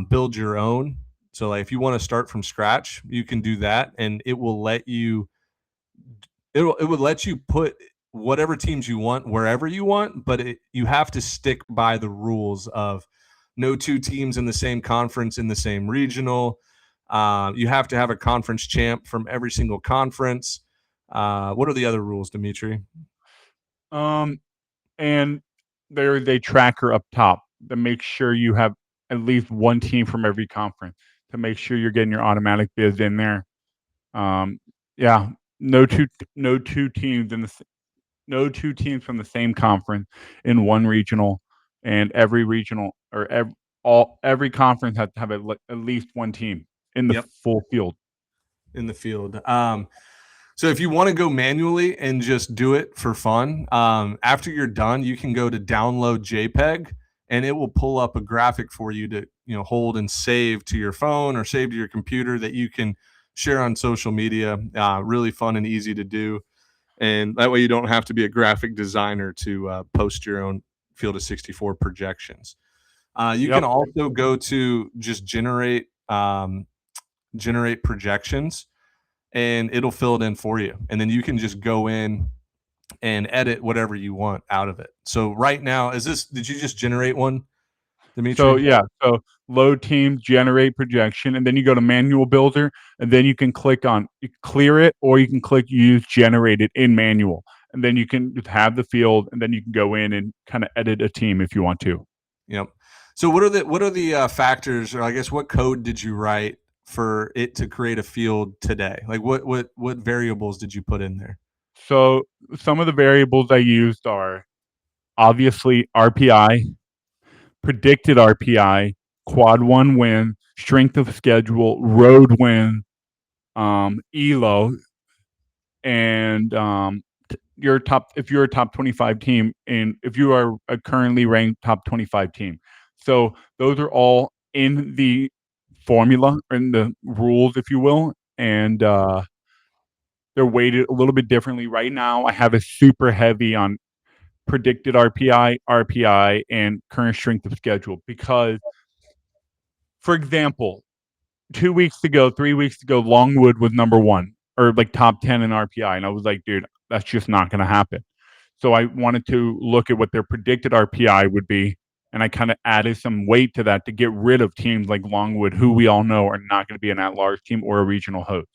build your own. So like if you want to start from scratch, you can do that and it will let you put whatever teams you want wherever you want, but you have to stick by the rules of no two teams in the same conference in the same regional. You have to have a conference champ from every single conference. What are the other rules, Dimitri? And there's a tracker up top that makes sure you have at least one team from every conference to make sure you're getting your automatic bids in there. Yeah, no two teams no two teams from the same conference in one regional, and every regional or every conference has to have at least one team in the full field. In the field. So if you want to go manually and just do it for fun, after you're done, you can go to download JPEG and it will pull up a graphic for you to hold and save to your phone or save to your computer that you can share on social media. Really fun and easy to do. And that way you don't have to be a graphic designer to post your own Field of 64 projections. You can also go to just generate projections and it'll fill it in for you. And then you can just go in and edit whatever you want out of it. So right now, did you just generate one, Dimitri? So load team, generate projection, and then you go to manual builder, and then you can click on clear it, or you can click use generated in manual. And then you can have the field, and then you can go in and kind of edit a team if you want to. Yep. So what are the factors, or I guess what code did you write for it to create a field today? Like what variables did you put in there? So some of the variables I used are obviously RPI, predicted RPI, quad one win, strength of schedule, road win, ELO, and if you're a top 25 team, and if you are a currently ranked top 25 team. So those are all in the formula, in the rules, if you will, and they're weighted a little bit differently. Right now, I have a super heavy on predicted RPI, and current strength of schedule because, for example, 3 weeks ago, Longwood was number one or like top 10 in RPI. And I was like, dude, that's just not going to happen. So I wanted to look at what their predicted RPI would be. And I kind of added some weight to that to get rid of teams like Longwood, who we all know are not going to be an at-large team or a regional host.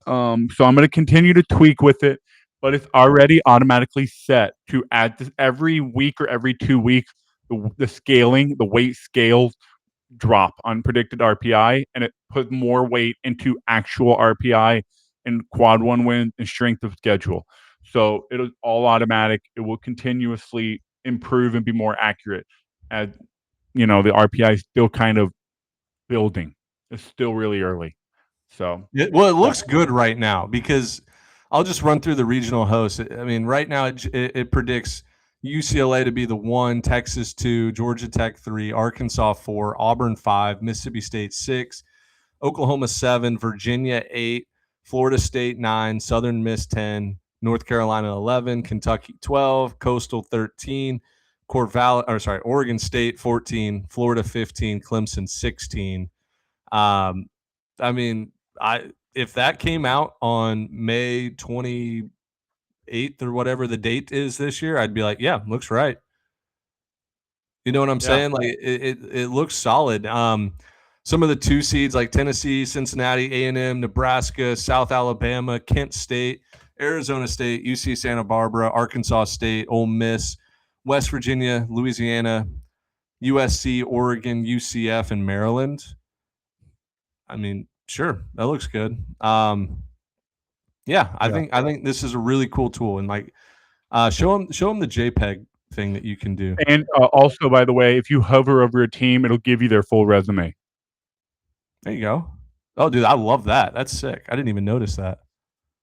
So I'm going to continue to tweak with it, but it's already automatically set to add this every week or every 2 weeks. The weight scales drop on predicted RPI, and it puts more weight into actual RPI and quad one win and strength of schedule. So it is all automatic. It will continuously improve and be more accurate. As the RPI is still kind of building. It's still really early. So it looks good right now because I'll just run through the regional hosts. I mean, right now it predicts UCLA to be the 1, Texas 2, Georgia Tech 3, Arkansas 4, Auburn 5, Mississippi State 6, Oklahoma 7, Virginia 8, Florida State 9, Southern Miss 10, North Carolina 11, Kentucky 12, Coastal 13, Oregon State 14, Florida 15, Clemson 16. I mean, if that came out on May 28th or whatever the date is this year, I'd be like, yeah, looks right. You know what I'm saying? Like it looks solid. Some of the 2 seeds like Tennessee, Cincinnati, A&M, Nebraska, South Alabama, Kent State, Arizona State, UC Santa Barbara, Arkansas State, Ole Miss, West Virginia, Louisiana, USC, Oregon, UCF, and Maryland. I mean, sure, that looks good. Yeah, I think this is a really cool tool, and like, show them the JPEG thing that you can do. And also, by the way, if you hover over a team, it'll give you their full resume. There you go. Oh, dude, I love that. That's sick. I didn't even notice that.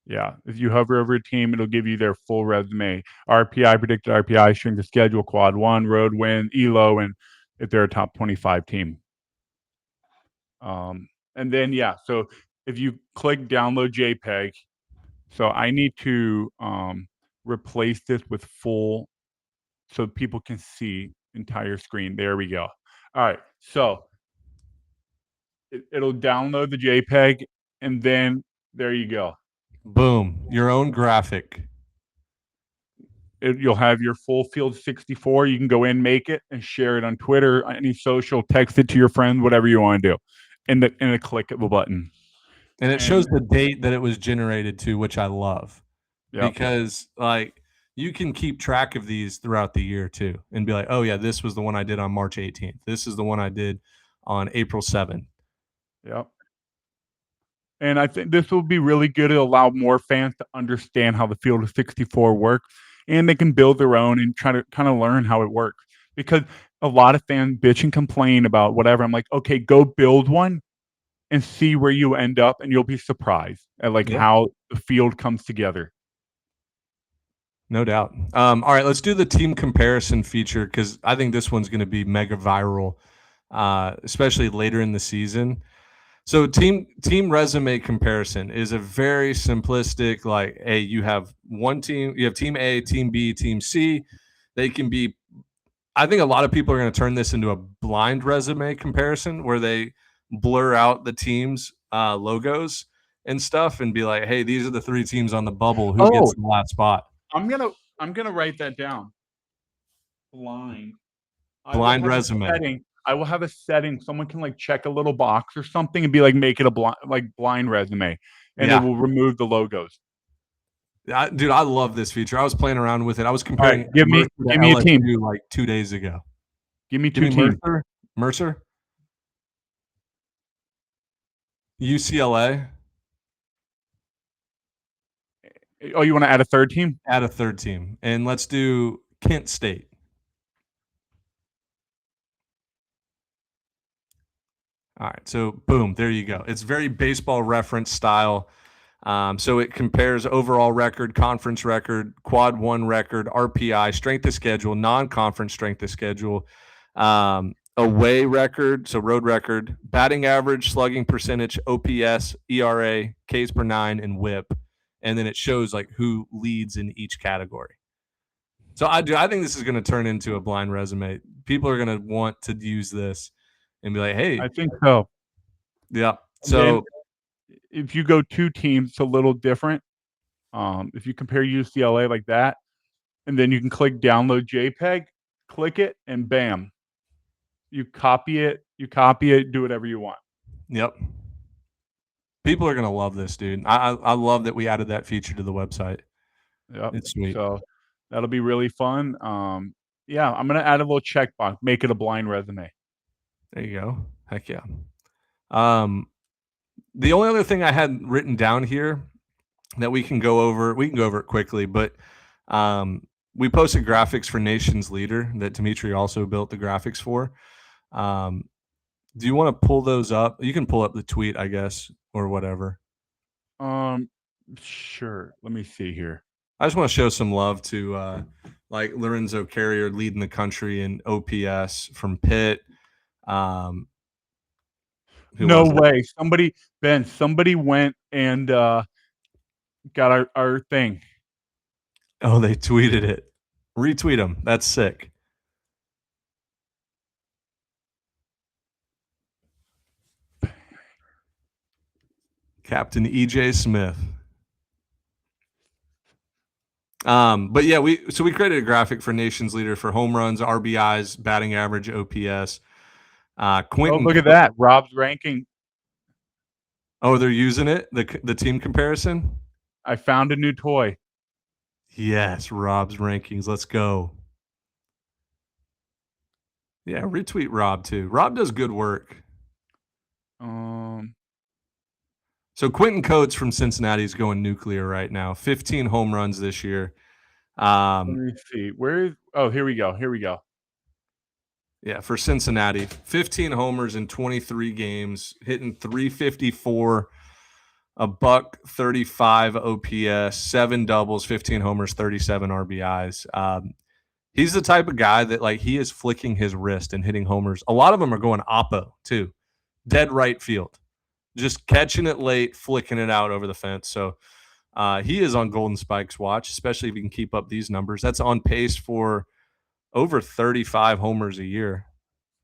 Yeah, if you hover over a team, it'll give you their full resume. RPI, predicted RPI, strength of schedule, quad 1, road win, ELO, and if they're a top 25 team. And then, so if you click download JPEG, so I need to replace this with full so people can see entire screen. There we go. All right, so it'll download the JPEG, and then there you go. Boom, your own graphic. You'll have your full field 64. You can go in, make it, and share it on Twitter, any social, text it to your friend, whatever you want to do, and a click of a button. And it shows the date that it was generated to, which I love. Yep. Because like you can keep track of these throughout the year too, and be like, oh yeah, this was the one I did on March 18th. This is the one I did on April 7th. Yep. And I think this will be really good to allow more fans to understand how the field of 64 works, and they can build their own and try to kind of learn how it works. Because a lot of fans bitch and complain about whatever. I'm like, okay, go build one and see where you end up, and you'll be surprised at how the field comes together. No doubt. All right, let's do the team comparison feature because I think this one's going to be mega viral, especially later in the season. So team resume comparison is a very simplistic, like, hey, you have one team, you have team A, team B, team C. They can be, I think a lot of people are going to turn this into a blind resume comparison where they blur out the teams' logos and stuff and be like, hey, these are the 3 teams on the bubble. Who gets the last spot? I'm gonna write that down. Blind resume. I will have a setting. Someone can check a little box or something and be like, make it a blind resume, and it will remove the logos. Dude, I love this feature. I was playing around with it. I was comparing. Right, give me a team like 2 days ago. Give me 2 teams. Mercer, UCLA. Oh, you want to add a 3rd team? Add a 3rd team, and let's do Kent State. All right, so boom, there you go. It's very baseball reference style. So it compares overall record, conference record, quad 1 record, RPI, strength of schedule, non-conference strength of schedule, away record, so road record, batting average, slugging percentage, OPS, ERA, Ks per 9, and WHIP. And then it shows who leads in each category. So I think this is going to turn into a blind resume. People are going to want to use this and be like, hey. I think so. Yeah. So if you go 2 teams, it's a little different. If you compare UCLA like that, and then you can click download JPEG, click it, and bam. You copy it, do whatever you want. Yep. People are going to love this, dude. I love that we added that feature to the website. Yep. It's sweet. So that'll be really fun. I'm going to add a little checkbox, make it a blind resume. There you go. Heck yeah. The only other thing I had written down here that we can go over it quickly, but we posted graphics for Nation's Leader that Dimitri also built the graphics for. Do you want to pull those up? You can pull up the tweet, I guess, or whatever. Sure. Let me see here. I just want to show some love to Lorenzo Carrier leading the country in OPS from Pitt. No way. Somebody went and got our thing. Oh, they tweeted it. Retweet them. That's sick. Captain EJ Smith. But yeah, we created a graphic for Nation's Leader for home runs, RBIs, batting average, OPS. Quentin. Look at that. Rob's ranking. Oh, they're using it? The team comparison? I found a new toy. Yes, Rob's rankings. Let's go. Yeah, retweet Rob too. Rob does good work. So Quentin Coates from Cincinnati is going nuclear right now. 15 home runs this year. Let me see. Here we go. Yeah, for Cincinnati. 15 homers in 23 games, hitting 354, a buck 35 OPS, 7 doubles, 15 homers, 37 RBIs. He's the type of guy that, like, he is flicking his wrist and hitting homers. A lot of them are going oppo too. Dead right field. Just catching it late, flicking it out over the fence. So he is on Golden Spike's watch, especially if he can keep up these numbers. That's on pace for over 35 homers a year,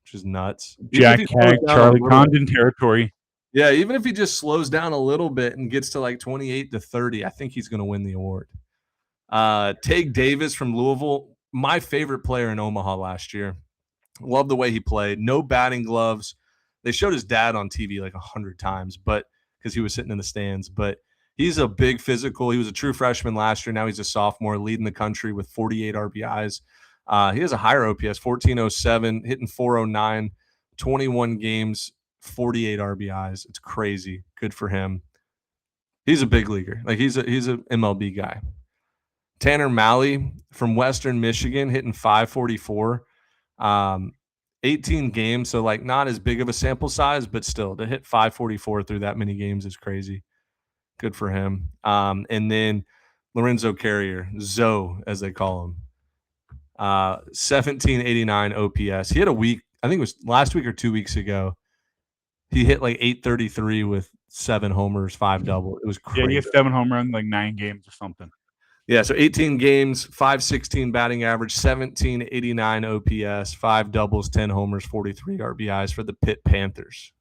which is nuts. Jack Hag, Charlie Condon territory. Yeah, even if he just slows down a little bit and gets to like 28 to 30, I think he's going to win the award. Tage Davis from Louisville, my favorite player in Omaha last year. Love the way he played. No batting gloves. They showed his dad on TV like 100 times, but because he was sitting in the stands. But he's a big physical. He was a true freshman last year. Now he's a sophomore, leading the country with 48 RBIs. He has a higher OPS, 1407, hitting 409, 21 games, 48 RBIs. It's crazy. Good for him. He's a big leaguer. Like he's a MLB guy. Tanner Malley from Western Michigan, hitting 544. 18 games, so like not as big of a sample size, but still to hit 544 through that many games is crazy. Good for him. And then Lorenzo Carrier, Zoe, as they call him. 1789 OPS. He had a week, I think it was last week or 2 weeks ago. He hit like 833 with 7 homers, 5 double. It was crazy. Yeah, he had 7 home runs, like 9 games or something. Yeah, so 18 games, 516 batting average, 1789 OPS, 5 doubles, 10 homers, 43 RBIs for the Pitt Panthers.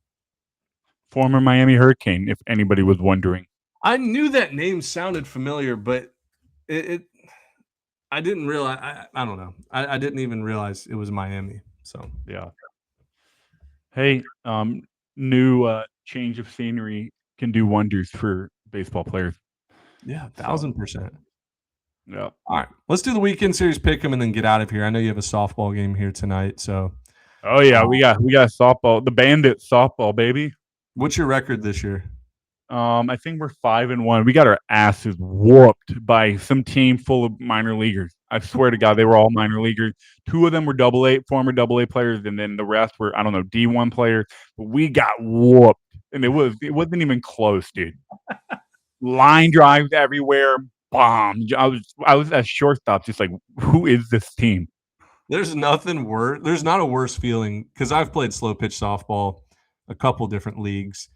Former Miami Hurricane, if anybody was wondering. I knew that name sounded familiar, but I didn't realize. I don't know. I didn't even realize it was Miami. So yeah. Hey, new change of scenery can do wonders for baseball players. Yeah, 1,000%. Yeah. All right, let's do the weekend series pick 'em and then get out of here. I know you have a softball game here tonight, so. Oh yeah, we got softball, the Bandit softball, baby. What's your record this year? I think we're 5-1. We got our asses whooped by some team full of minor leaguers. I swear to God, they were all minor leaguers. 2 of them were former AA players, and then the rest were, I don't know, D1 players. But we got whooped, and it wasn't even close, dude. Line drives everywhere. Bomb. I was at shortstop, just like, who is this team? There's nothing worse. There's not a worse feeling because I've played slow pitch softball a couple different leagues,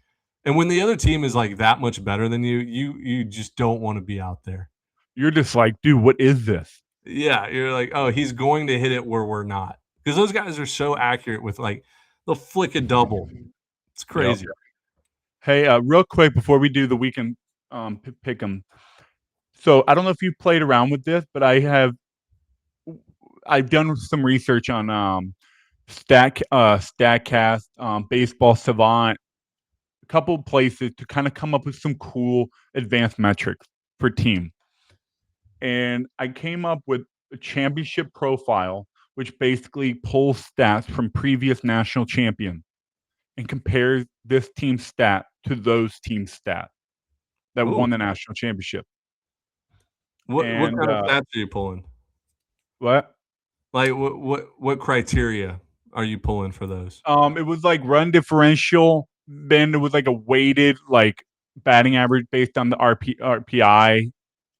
and when the other team is like that much better than you just don't want to be out there. You're just like, dude, what is this? Yeah, you're like, oh, he's going to hit it where we're not, because those guys are so accurate with like they'll flick a double. It's crazy. Yep. Hey, real quick before we do the weekend pick 'em. So I don't know if you played around with this, but I've done some research on Statcast, Baseball Savant, a couple of places to kind of come up with some cool advanced metrics for team. And I came up with a championship profile, which basically pulls stats from previous national champions and compares this team's stat to those teams' stat that won the national championship. What kind of stats are you pulling? What? Like what criteria are you pulling for those? It was like run differential. Then it was like a weighted like batting average based on the RPI.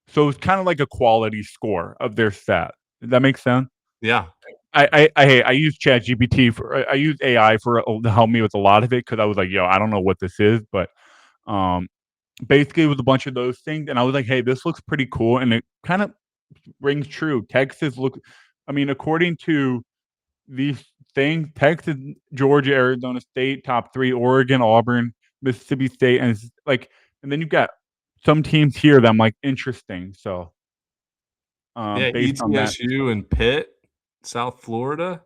So it's kind of like a quality score of their stat. Does that make sense? Yeah. I use ChatGPT I use AI to help me with a lot of it because I was like, yo, I don't know what this is, but basically it was a bunch of those things, and I was like, hey, this looks pretty cool, and it kind of rings true. Texas according to these things, Texas, Georgia, Arizona State, top 3, Oregon, Auburn, Mississippi State, and it's like, and then you've got some teams here that I'm like, interesting. So Yeah, based on that. ETSU and Pitt, South Florida.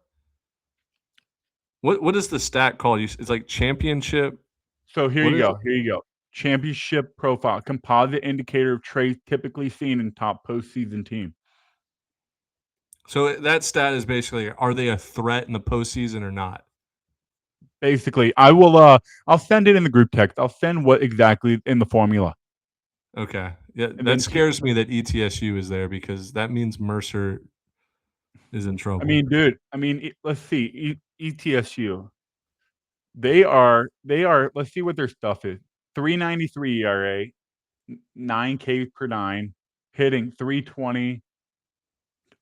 What is the stat called? It's like championship. So here What you is go. Here you go. Championship profile, composite indicator of traits typically seen in top postseason team. So that stat is basically, are they a threat in the postseason or not? Basically, I'll send it in the group text. I'll send what exactly in the formula. Okay. Yeah, And that scares me that ETSU is there because that means Mercer is in trouble. I mean, dude. Let's see. ETSU. They are. Let's see what their stuff is. 3.93 ERA, 9 Ks per 9, hitting 320,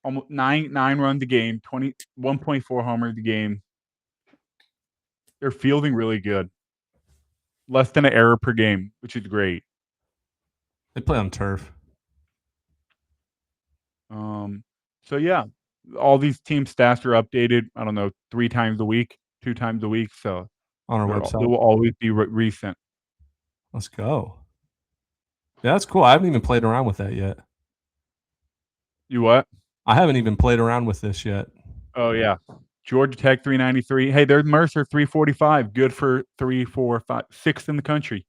almost nine runs a game, 1.4 homers a game. They're fielding really good. Less than an error per game, which is great. They play on turf. So yeah, all these team stats are updated. I don't know, 3 times a week, 2 times a week. So On our website. They will always be recent. Let's go. Yeah, that's cool. I haven't even played around with that yet. You what? I haven't even played around with this yet. Oh yeah, Georgia Tech 393. Hey, there's Mercer 345. Good for 3, 4, 5, 6th in the country.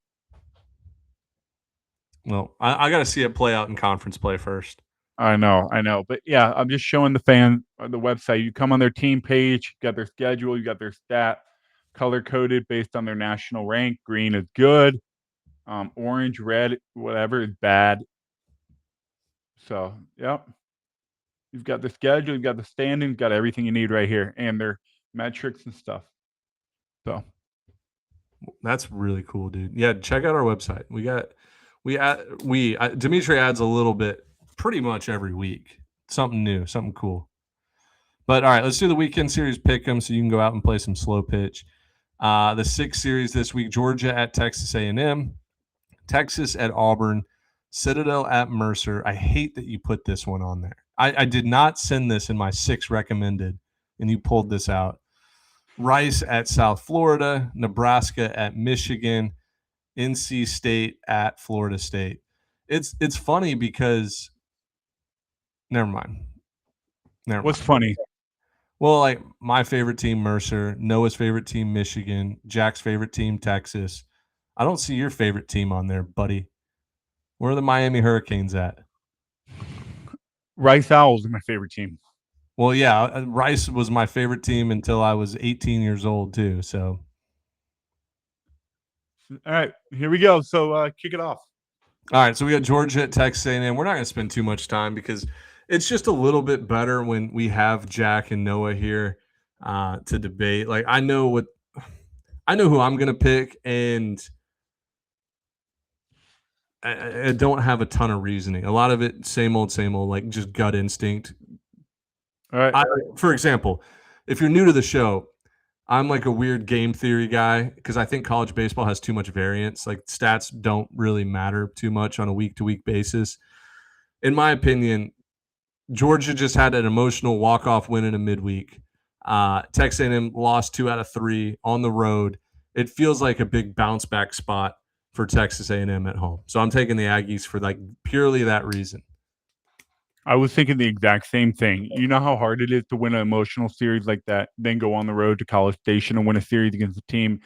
Well, I got to see it play out in conference play first. I know. But yeah, I'm just showing the fans the website. You come on their team page, you got their schedule, you got their stat, color coded based on their national rank. Green is good. Orange, red, whatever is bad. So, yep. You've got the schedule, you've got the standings, got everything you need right here, and their metrics and stuff. So that's really cool, dude. Yeah, check out our website. Dimitri adds a little bit pretty much every week. Something new, something cool. But all right, let's do the weekend series pick 'em so you can go out and play some slow pitch. The 6 series this week: Georgia at Texas A&M, Texas at Auburn, Citadel at Mercer. I hate that you put this one on there. I did not send this in my 6 recommended, and you pulled this out. Rice at South Florida, Nebraska at Michigan, NC State at Florida State. It's funny because never mind. what's funny? Well, like my favorite team, Mercer, Noah's favorite team, Michigan, Jack's favorite team, Texas. I don't see your favorite team on there, buddy. Where are the Miami Hurricanes at? Rice Owls are my favorite team. Well, yeah, Rice was my favorite team until I was 18 years old too. So, all right, here we go. So kick it off. All right, so we got Georgia at Texas A&M. We're not going to spend too much time because it's just a little bit better when we have Jack and Noah here to debate. Like I know who I'm going to pick, and I don't have a ton of reasoning. A lot of it, same old, like just gut instinct. All right. For example, if you're new to the show, I'm like a weird game theory guy because I think college baseball has too much variance. Like stats don't really matter too much on a week-to-week basis. In my opinion, Georgia just had an emotional walk-off win in a midweek. Texas A&M lost 2 out of 3 on the road. It feels like a big bounce-back spot for Texas A&M at home. So I'm taking the Aggies for like purely that reason. I was thinking the exact same thing. You know how hard it is to win an emotional series like that, then go on the road to College Station and win a series against a team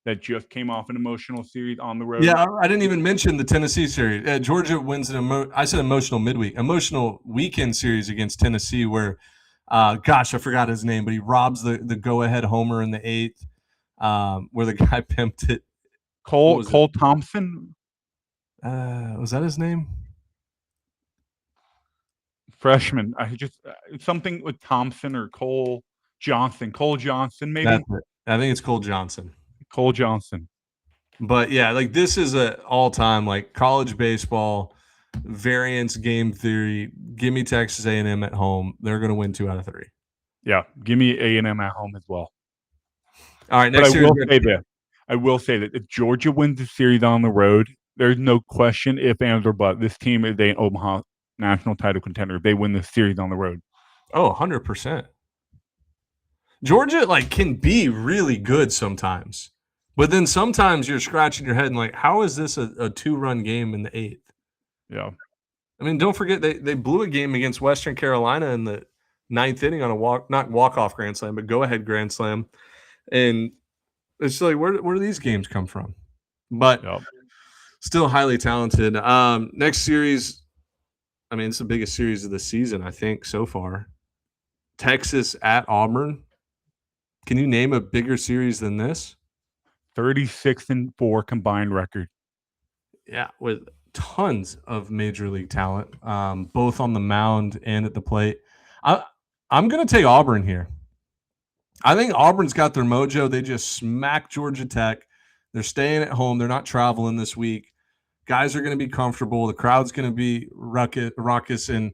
that just came off an emotional series on the road. Yeah, I didn't even mention the Tennessee series. Georgia wins I said emotional midweek, emotional weekend series against Tennessee where, gosh, I forgot his name, but he robs the go-ahead homer in the 8th where the guy pimped it. Cole Thompson? Was that his name? Freshman. I just something with Thompson or Cole Johnson, maybe. I think it's Cole Johnson. But yeah, like this is a all-time like college baseball variance game theory. Give me Texas A&M at home. They're going to win 2 out of 3. Yeah, give me A&M at home as well. All right, next series. I will say that if Georgia wins the series on the road, there's no question if, ands, or but. This team is an Omaha national title contender. They win this series on the road. Oh, 100%. Georgia can be really good sometimes, but then sometimes you're scratching your head and how is this a 2-run game in the 8th? Yeah. I mean, don't forget they blew a game against Western Carolina in the 9th inning on a not walk-off grand slam, but go-ahead grand slam, and it's where do these games come from? But still highly talented. Next series, I mean, it's the biggest series of the season, I think, so far. Texas at Auburn. Can you name a bigger series than this? 36-4 combined record. Yeah, with tons of major league talent, both on the mound and at the plate. I'm going to take Auburn here. I think Auburn's got their mojo. They just smacked Georgia Tech. They're staying at home. They're not traveling this week. Guys are going to be comfortable. The crowd's going to be raucous. And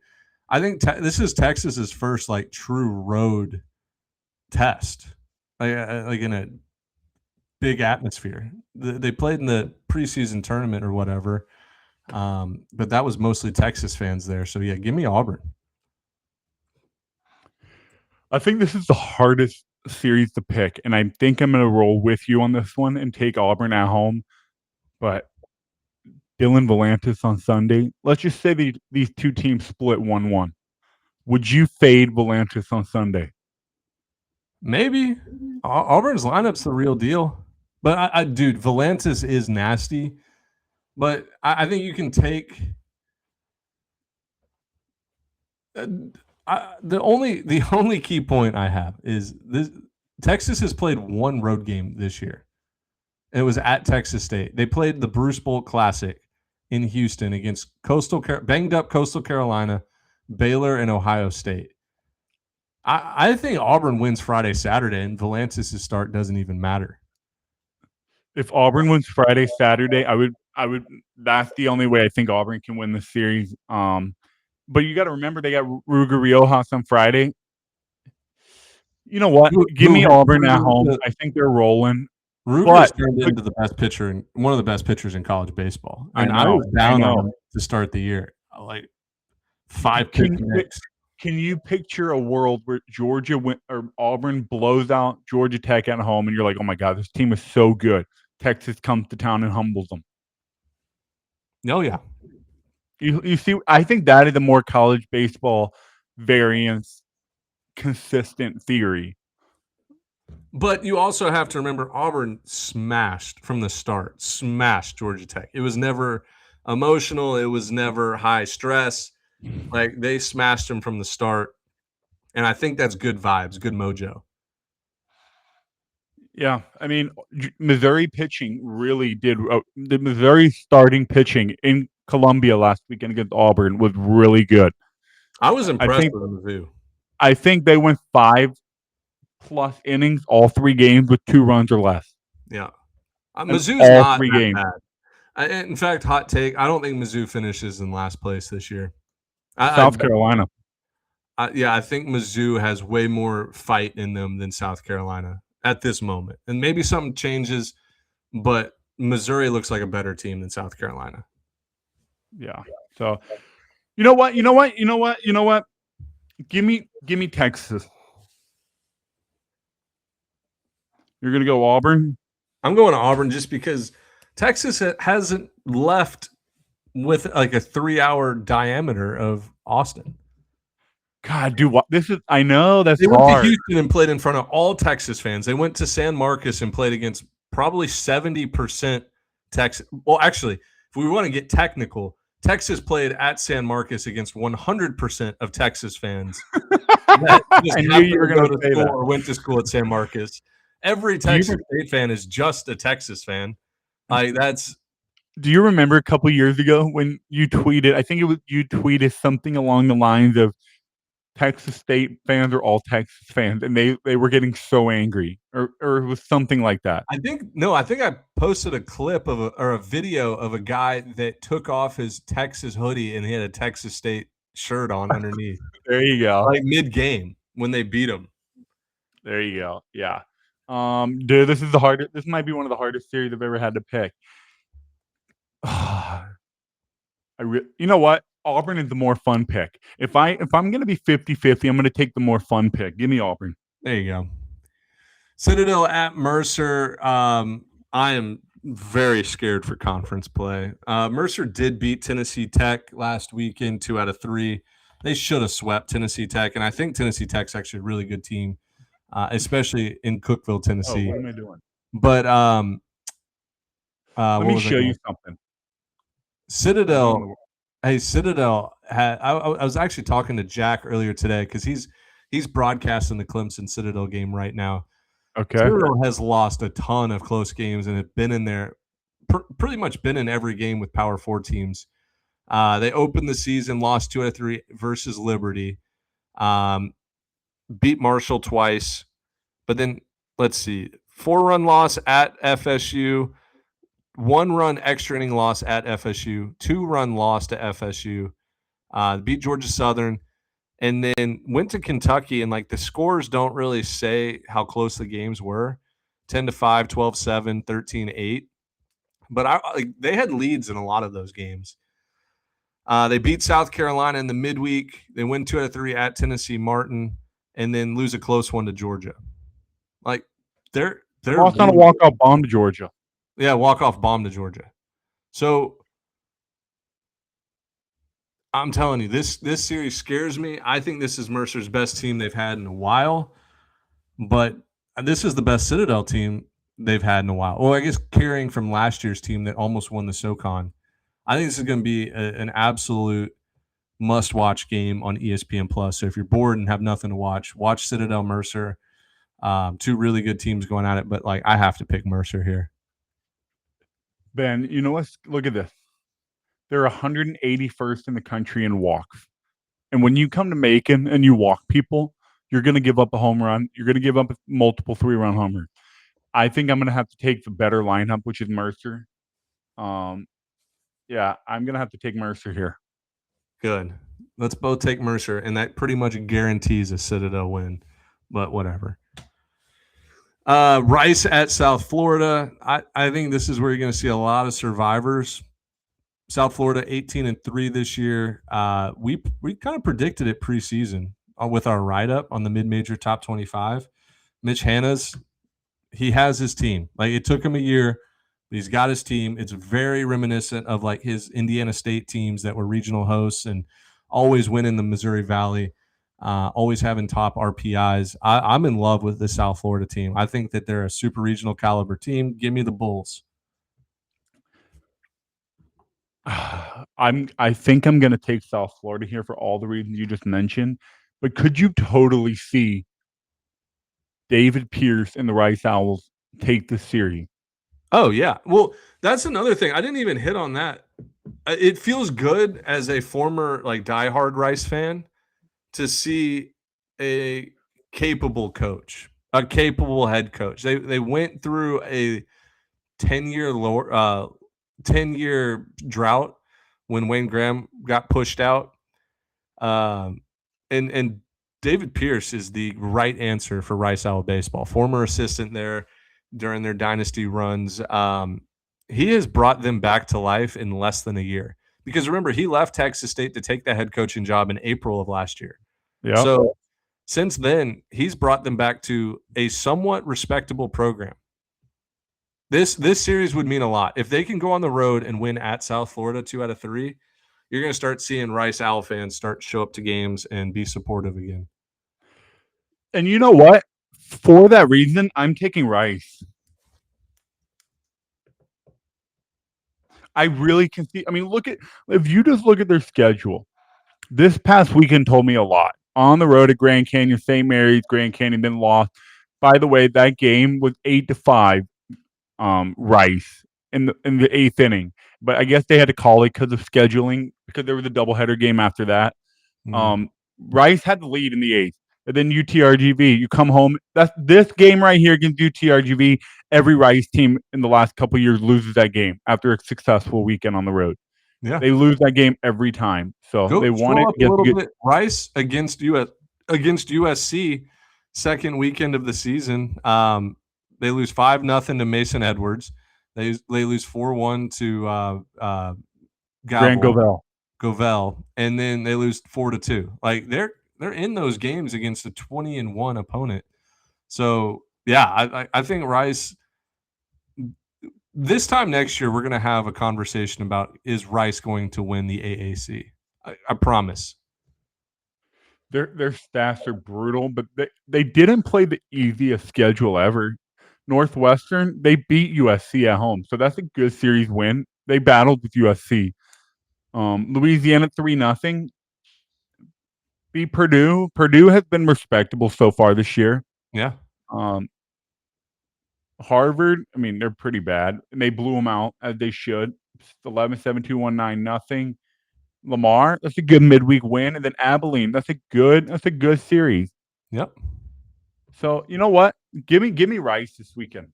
I think this is Texas's first true road test, like in a big atmosphere. They played in the preseason tournament or whatever, but that was mostly Texas fans there. So yeah, give me Auburn. I think this is the hardest series to pick, and I think I'm going to roll with you on this one and take Auburn at home. But Dylan Volantis on Sunday. Let's just say these two teams split 1-1. Would you fade Volantis on Sunday? Maybe. Auburn's lineup's the real deal. But dude, Volantis is nasty. But I think you can take the only key point I have is this: Texas has played one road game this year. It was at Texas State. They played the Bruce Bolt Classic in Houston against banged up Coastal Carolina, Baylor, and Ohio State. I think Auburn wins Friday, Saturday, and Volantis' start doesn't even matter. If Auburn wins Friday, Saturday, I would. That's the only way I think Auburn can win the series. But you got to remember they got Ruger Riojas on Friday. You know what? Give me Auburn at home. I think they're rolling. Ruger's turned into the best pitcher and one of the best pitchers in college baseball. And I was down on him to start the year. 5 picks. Can you picture a world where Georgia or Auburn blows out Georgia Tech at home, and you're like, "Oh my God, this team is so good." Texas comes to town and humbles them. Oh yeah. You see, I think that is a more college baseball variance consistent theory. But you also have to remember Auburn smashed from the start, smashed Georgia Tech. It was never emotional. It was never high stress. They smashed them from the start. And I think that's good vibes, good mojo. Yeah. I mean, Missouri pitching really did. The Missouri starting pitching in Columbia last weekend against Auburn was really good. I was impressed with Mizzou. I think they went 5+ innings, all 3 games with 2 runs or less. Yeah. Mizzou's not 3 games. Bad. In fact, hot take, I don't think Mizzou finishes in last place this year. South Carolina. I think Mizzou has way more fight in them than South Carolina at this moment. And maybe something changes, but Missouri looks like a better team than South Carolina. Yeah. So, you know what? Give me Texas. You're going to go Auburn? I'm going to Auburn just because Texas hasn't left with a 3-hour diameter of Austin. God, dude, I know that's hard. They went to Houston and played in front of all Texas fans. They went to San Marcos and played against probably 70% Texas. Well, actually, if we want to get technical, Texas played at San Marcos against 100% of Texas fans. That just I knew you were going to say that. Or went to school at San Marcos. Every Texas State fan is just a Texas fan. Do you remember a couple years ago when you tweeted? I think you tweeted something along the lines of Texas State fans are all Texas fans, and they were getting so angry, or it was something like that. I think I posted a clip of a video of a guy that took off his Texas hoodie and he had a Texas State shirt on underneath. There you go. Mid-game when they beat them. There you go. Yeah. Dude, this is the hardest. This might be one of the hardest series I've ever had to pick. You know what? Auburn is the more fun pick. If I'm going to be 50-50, I'm going to take the more fun pick. Give me Auburn. There you go. Citadel at Mercer. I am very scared for conference play. Mercer did beat Tennessee Tech last weekend, 2 out of 3. They should have swept Tennessee Tech, and I think Tennessee Tech's actually a really good team, especially in Cookeville, Tennessee. What am I doing? But let me show you something. Citadel. Hey, Citadel had. I was actually talking to Jack earlier today because he's broadcasting the Clemson Citadel game right now. Okay. Citadel has lost a ton of close games and have been in there, pretty much been in every game with Power 4 teams. They opened the season, lost 2 out of 3 versus Liberty, beat Marshall twice, but then let's see, 4-run loss at FSU, 1-run extra inning loss at FSU, 2-run loss to FSU, beat Georgia Southern, and then went to Kentucky, and like the scores don't really say how close the games were, 10-5, 12-7, 13-8. But they had leads in a lot of those games. They beat South Carolina in the midweek. They win 2 out of 3 at Tennessee Martin, and then lose a close one to Georgia. Like they're lost on a walk-off bomb to Georgia. Yeah, walk-off bomb to Georgia. So I'm telling you, this series scares me. I think this is Mercer's best team they've had in a while, but this is the best Citadel team they've had in a while. Well, I guess carrying from last year's team that almost won the SoCon. I think this is going to be an absolute must-watch game on ESPN Plus. So if you're bored and have nothing to watch Citadel Mercer. 2 really good teams going at it, but like I have to pick Mercer here. Ben, you know what? Look at this. They're 181st in the country in walks. And when you come to Macon and you walk people, you're going to give up a home run. You're going to give up multiple 3-run homers. I think I'm going to have to take the better lineup, which is Mercer. Yeah, I'm going to have to take Mercer here. Good. Let's both take Mercer, and that pretty much guarantees a Citadel win, but whatever. Rice at South Florida. I think this is where you're going to see a lot of survivors. South Florida 18-3 this year. We kind of predicted it preseason with our write-up on the mid-major top 25. Mitch Hanna's, he has his team. Like it took him a year. He's got his team. It's very reminiscent of like his Indiana State teams that were regional hosts and always winning the Missouri Valley, always having top RPIs. I'm in love with the South Florida team. I think that they're a super regional caliber team. Give me the Bulls. I think I'm going to take South Florida here for all the reasons you just mentioned. But could you totally see David Pierce and the Rice Owls take the series? Oh, yeah. Well, that's another thing. I didn't even hit on that. It feels good as a former like diehard Rice fan to see a capable coach, a capable head coach. They went through a 10-year drought when Wayne Graham got pushed out. And David Pierce is the right answer for Rice Owl baseball. Former assistant there during their dynasty runs. He has brought them back to life in less than a year. Because remember, he left Texas State to take the head coaching job in April of last year. Yeah. So since then, he's brought them back to a somewhat respectable program. This series would mean a lot. If they can go on the road and win at South Florida 2 out of 3, you're going to start seeing Rice Owl fans start to show up to games and be supportive again. And you know what? For that reason, I'm taking Rice. I really can see. I mean, if you just look at their schedule, this past weekend told me a lot. On the road at Grand Canyon, St. Mary's, Grand Canyon, then lost. By the way, that game was 8-5, Rice in the 8th inning. But I guess they had to call it because of scheduling, because there was a doubleheader game after that. Rice had the lead in the 8th. And then UTRGV, you come home. That's this game right here against UTRGV. Every Rice team in the last couple of years loses that game after a successful weekend on the road. Yeah, they lose that game every time. So they won it. Rice against USC, second weekend of the season. They lose 5-0 to Mason Edwards. They lose 4-1 to Grand Govell, and then they lose 4-2. Like they're in those games against a 20-1 opponent. So yeah, I think Rice. This time next year, we're going to have a conversation about, is Rice going to win the AAC? I promise. Their stats are brutal, but they didn't play the easiest schedule ever. Northwestern, they beat USC at home, so that's a good series win. They battled with USC. Louisiana 3-0. Beat Purdue. Purdue has been respectable so far this year. Yeah. Harvard, I mean, they're pretty bad, and they blew them out as they should. 11-7, 2-1-9-0. Lamar, that's a good midweek win, and then Abilene, that's a good series. Yep. So you know what? Give me Rice this weekend.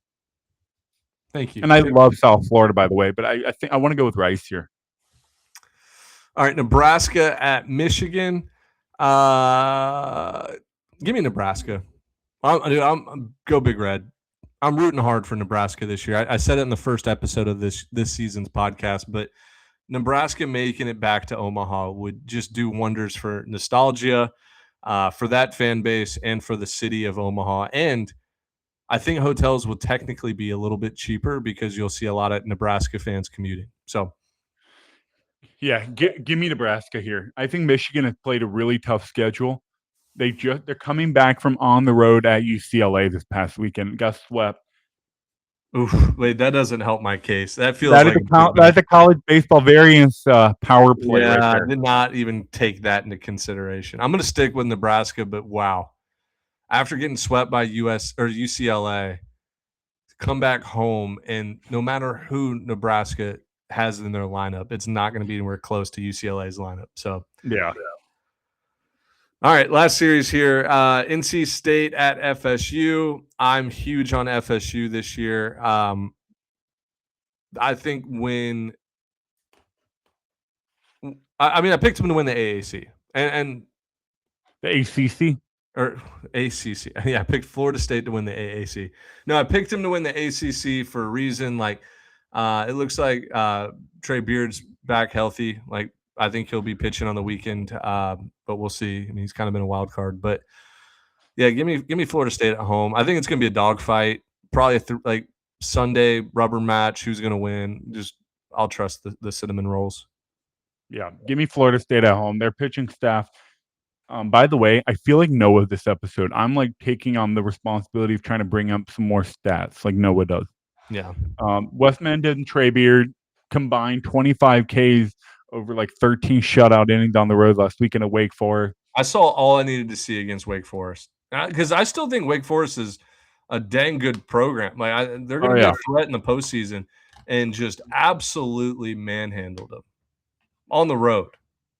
Thank you. And I love South Florida, by the way, but I think I want to go with Rice here. All right, Nebraska at Michigan. Give me Nebraska. I'm go Big Red. I'm rooting hard for Nebraska this year. I said it in the first episode of this season's podcast, but Nebraska making it back to Omaha would just do wonders for nostalgia, for that fan base, and for the city of Omaha. And I think hotels will technically be a little bit cheaper because you'll see a lot of Nebraska fans commuting. So, yeah, give me Nebraska here. I think Michigan has played a really tough schedule. They're coming back from on the road at UCLA this past weekend. Got swept. Oof, wait, that doesn't help my case. That feels that's like a college baseball variance power play right there. I did not even take that into consideration. I'm going to stick with Nebraska, but wow. After getting swept by UCLA, come back home, and no matter who Nebraska has in their lineup, it's not going to be anywhere close to UCLA's lineup. So yeah. All right, last series here. NC State at FSU. I'm huge on FSU this year. I think I picked them to win the AAC and the ACC or ACC. Yeah, I picked Florida State to win the AAC. No, I picked him to win the ACC for a reason. Like, it looks like Trey Beard's back healthy. Like, I think he'll be pitching on the weekend, but we'll see. I mean, he's kind of been a wild card, but yeah, give me Florida State at home. I think it's going to be a dogfight. Probably like Sunday rubber match. Who's going to win? I'll trust the cinnamon rolls. Yeah, give me Florida State at home. Their pitching staff. By the way, I feel like Noah this episode. I'm like taking on the responsibility of trying to bring up some more stats, like Noah does. Yeah. Wes Mendez and Trey Beard combined 25 Ks over like 13 shutout innings on the road last weekend at Wake Forest. I saw all I needed to see against Wake Forest because I still think Wake Forest is a dang good program. Like they're going to be a threat in the postseason, and just absolutely manhandled them on the road.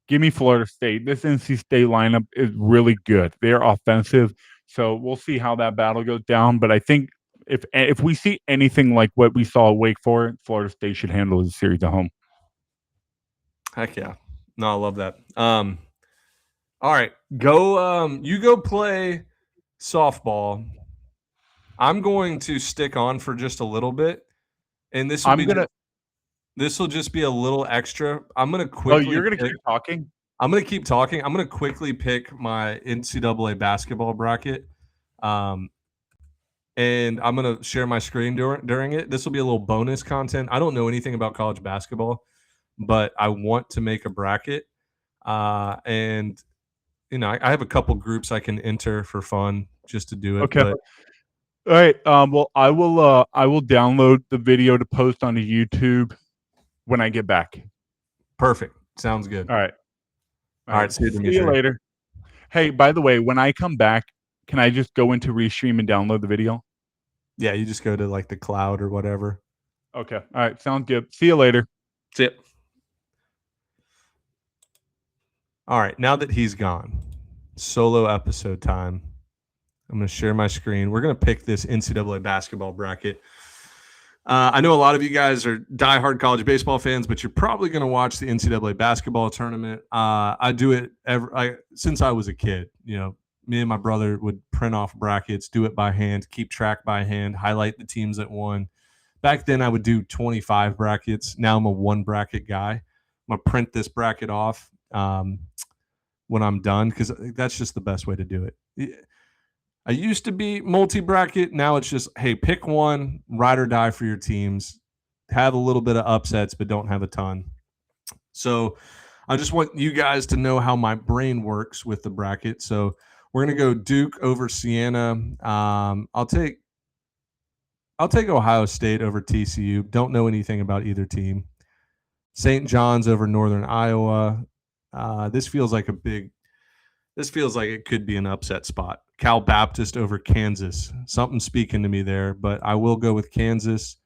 Give me Florida State. This NC State lineup is really good. They're offensive, so we'll see how that battle goes down. But I think if we see anything like what we saw at Wake Forest, Florida State should handle the series at home. Heck yeah. No, I love that. All right, go. You go play softball. I'm going to stick on for just a little bit, and this will just be a little extra. I'm gonna quickly. Oh, you're gonna keep talking? I'm gonna keep talking. I'm gonna quickly pick my NCAA basketball bracket, and I'm gonna share my screen during it. This will be a little bonus content. I don't know anything about college basketball, but I want to make a bracket, and I have a couple groups I can enter for fun just to do it. Okay. But... All right. Well, I will download the video to post onto YouTube when I get back. Perfect. Sounds good. All right. All right. See you later. Hey, by the way, when I come back, can I just go into Restream and download the video? Yeah, you just go to like the cloud or whatever. Okay. All right. Sounds good. See you later. See ya. All right. Now that he's gone, solo episode time. I'm going to share my screen. We're going to pick this NCAA basketball bracket. I know a lot of you guys are diehard college baseball fans, but you're probably going to watch the NCAA basketball tournament. I do it since I was a kid. Me and my brother would print off brackets, do it by hand, keep track by hand, highlight the teams that won. Back then I would do 25 brackets. Now I'm a 1 bracket guy. I'm going to print this bracket off when I'm done because that's just the best way to do it. I used to be multi-bracket. Now it's just, hey, pick one, ride or die for your teams. Have a little bit of upsets, but don't have a ton. So I just want you guys to know how my brain works with the bracket. So we're going to go Duke over Siena. I'll take Ohio State over TCU. Don't know anything about either team. St. John's over Northern Iowa. This feels like it could be an upset spot. Cal Baptist over Kansas. Something speaking to me there, but I will go with Kansas.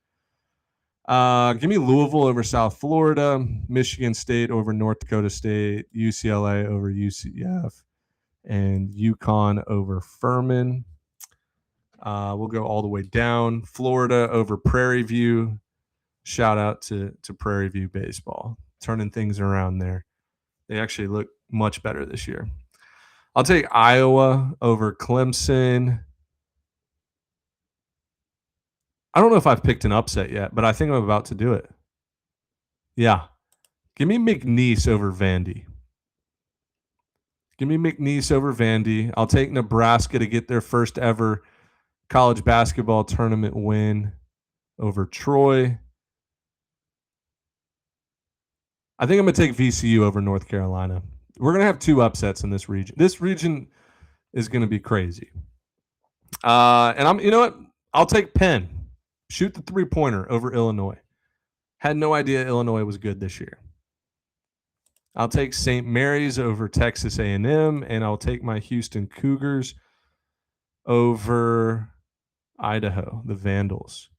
Give me Louisville over South Florida. Michigan State over North Dakota State. UCLA over UCF. And UConn over Furman. We'll go all the way down. Florida over Prairie View. Shout out to Prairie View baseball. Turning things around there. They actually look much better this year. I'll take Iowa over Clemson. I don't know if I've picked an upset yet, but I think I'm about to do it. Yeah. Give me McNeese over Vandy. Give me McNeese over Vandy. I'll take Nebraska to get their first ever college basketball tournament win over Troy. I think I'm going to take VCU over North Carolina. We're going to have 2 upsets in this region. This region is going to be crazy. And you know what? I'll take Penn. Shoot the 3-pointer over Illinois. Had no idea Illinois was good this year. I'll take St. Mary's over Texas A&M, and I'll take my Houston Cougars over Idaho, the Vandals.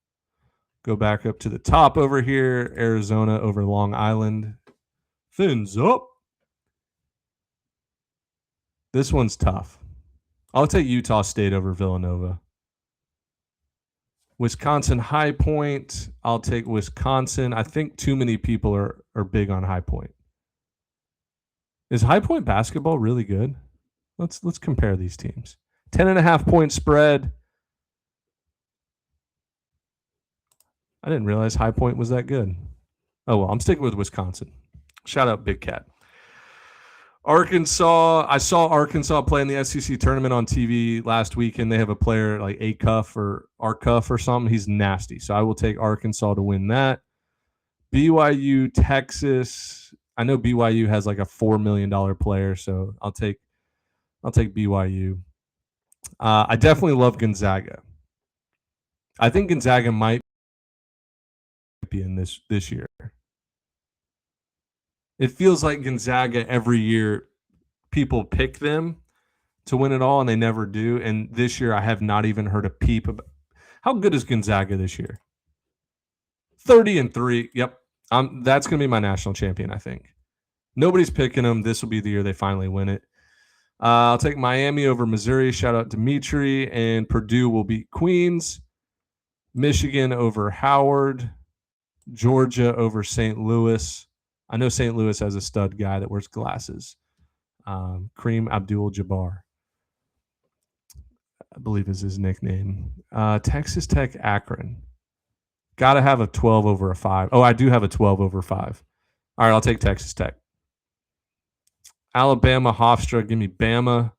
Go back up to the top over here. Arizona over Long Island. Fins up. This one's tough. I'll take Utah State over Villanova. Wisconsin High Point. I'll take Wisconsin. I think too many people are big on High Point. Is High Point basketball really good? Let's compare these teams. 10.5 point spread. I didn't realize High Point was that good. Oh, well, I'm sticking with Wisconsin. Shout out Big Cat. Arkansas. I saw Arkansas play in the SEC tournament on TV last week, and they have a player like A-Cuff or R-Cuff or something. He's nasty. So I will take Arkansas to win that. BYU, Texas. I know BYU has like a $4 million player, so I'll take BYU. I definitely love Gonzaga. I think Gonzaga might be in this year. It feels like Gonzaga every year people pick them to win it all, and they never do. And this year I have not even heard a peep about. How good is Gonzaga this year? 30-3. Yep. That's going to be my national champion, I think. Nobody's picking them. This will be the year they finally win it. I'll take Miami over Missouri. Shout out Dimitri. And Purdue will beat Queens. Michigan over Howard. Georgia over St. Louis. I know St. Louis has a stud guy that wears glasses. Kareem Abdul-Jabbar, I believe is his nickname. Texas Tech Akron. Got to have a 12 over a 5. Oh, I do have a 12 over 5. All right, I'll take Texas Tech. Alabama, Hofstra. Give me Bama.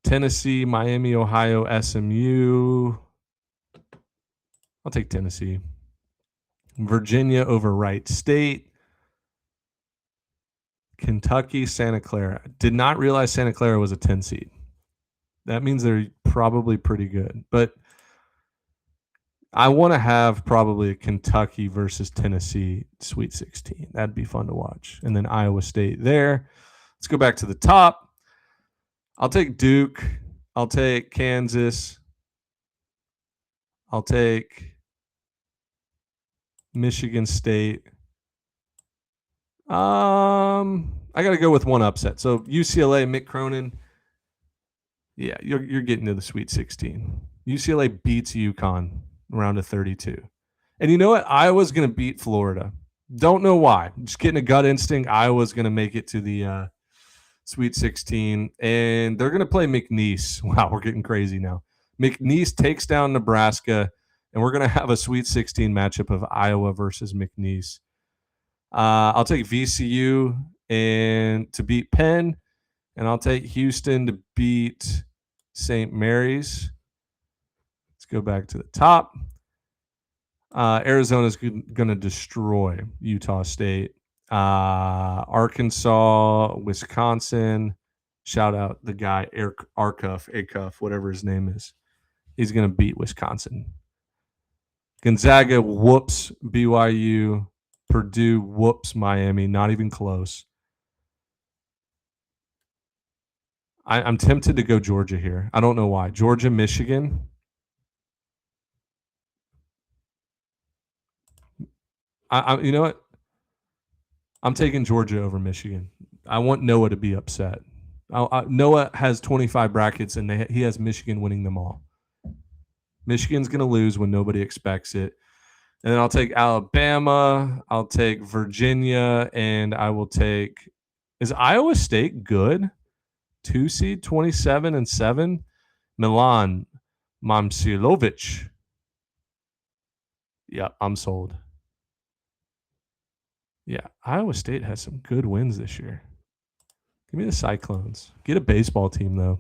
Tennessee, Miami, Ohio, SMU. I'll take Tennessee. Virginia over Wright State. Kentucky, Santa Clara. Did not realize Santa Clara was a 10 seed. That means they're probably pretty good. But I want to have probably a Kentucky versus Tennessee Sweet 16. That'd be fun to watch. And then Iowa State there. Let's go back to the top. I'll take Duke. I'll take Kansas. I'll take Michigan State. I got to go with one upset. So UCLA, Mick Cronin. Yeah, you're getting to the Sweet 16. UCLA beats UConn round of 32. And you know what? Iowa's going to beat Florida. Don't know why. Just getting a gut instinct. Iowa's going to make it to the Sweet 16. And they're going to play McNeese. Wow, we're getting crazy now. McNeese takes down Nebraska. And we're going to have a Sweet 16 matchup of Iowa versus McNeese. I'll take VCU and to beat Penn, and I'll take Houston to beat St. Mary's. Let's go back to the top. Arizona's going to destroy Utah State. Arkansas, Wisconsin. Shout out the guy, Acuff, whatever his name is. He's going to beat Wisconsin. Gonzaga whoops BYU. Purdue whoops Miami. Not even close. I'm tempted to go Georgia here. I don't know why. Georgia, Michigan. You know what? I'm taking Georgia over Michigan. I want Noah to be upset. Noah has 25 brackets, and he has Michigan winning them all. Michigan's going to lose when nobody expects it. And then I'll take Alabama. I'll take Virginia, and I will take – is Iowa State good? 2 seed, 27-7. Milan Momcilovic. Yeah, I'm sold. Yeah, Iowa State has some good wins this year. Give me the Cyclones. Get a baseball team, though.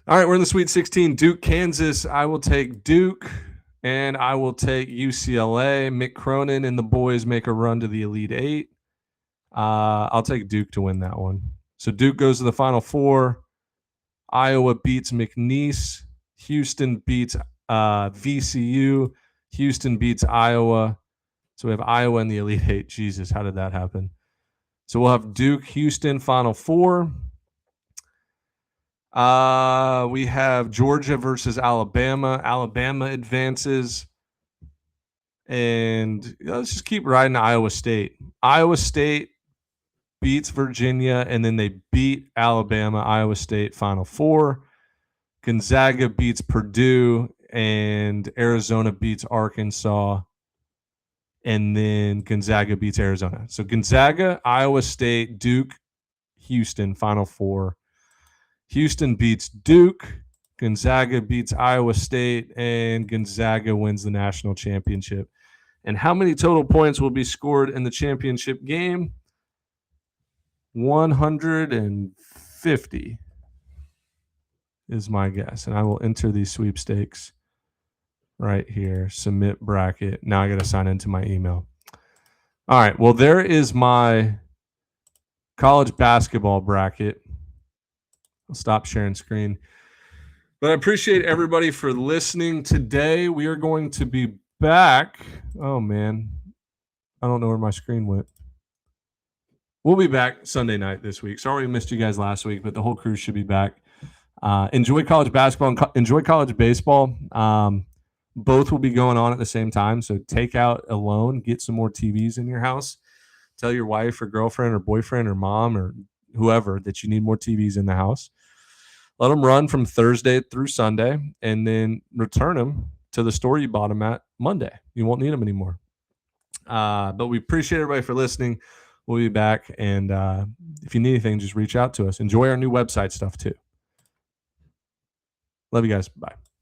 All right, we're in the Sweet 16. Duke, Kansas. I will take Duke, and I will take UCLA. Mick Cronin and the boys make a run to the Elite Eight. I'll take Duke to win that one. So Duke goes to the Final Four. Iowa beats McNeese. Houston beats VCU. Houston beats Iowa. So we have Iowa in the Elite Eight. Jesus, how did that happen? So we'll have Duke, Houston, Final Four. We have Georgia versus Alabama. Alabama advances. And let's just keep riding Iowa State. Iowa State beats Virginia, and then they beat Alabama. Iowa State, Final Four. Gonzaga beats Purdue, and Arizona beats Arkansas. And then Gonzaga beats Arizona. So Gonzaga, Iowa State, Duke, Houston, Final Four. Houston beats Duke. Gonzaga beats Iowa State, and Gonzaga wins the national championship. And how many total points will be scored in the championship game? 150 is my guess. And I will enter these sweepstakes right here. Submit bracket. Now I got to sign into my email. All right. Well, there is my college basketball bracket. I'll stop sharing screen. But I appreciate everybody for listening today. We are going to be back. Oh, man. I don't know where my screen went. We'll be back Sunday night this week. Sorry we missed you guys last week, but the whole crew should be back. Enjoy college basketball and enjoy college baseball. Both will be going on at the same time. So take out a loan, get some more TVs in your house. Tell your wife or girlfriend or boyfriend or mom or whoever that you need more TVs in the house. Let them run from Thursday through Sunday, and then return them to the store you bought them at Monday. You won't need them anymore. But we appreciate everybody for listening. We'll be back, and if you need anything, just reach out to us. Enjoy our new website stuff too. Love you guys. Bye.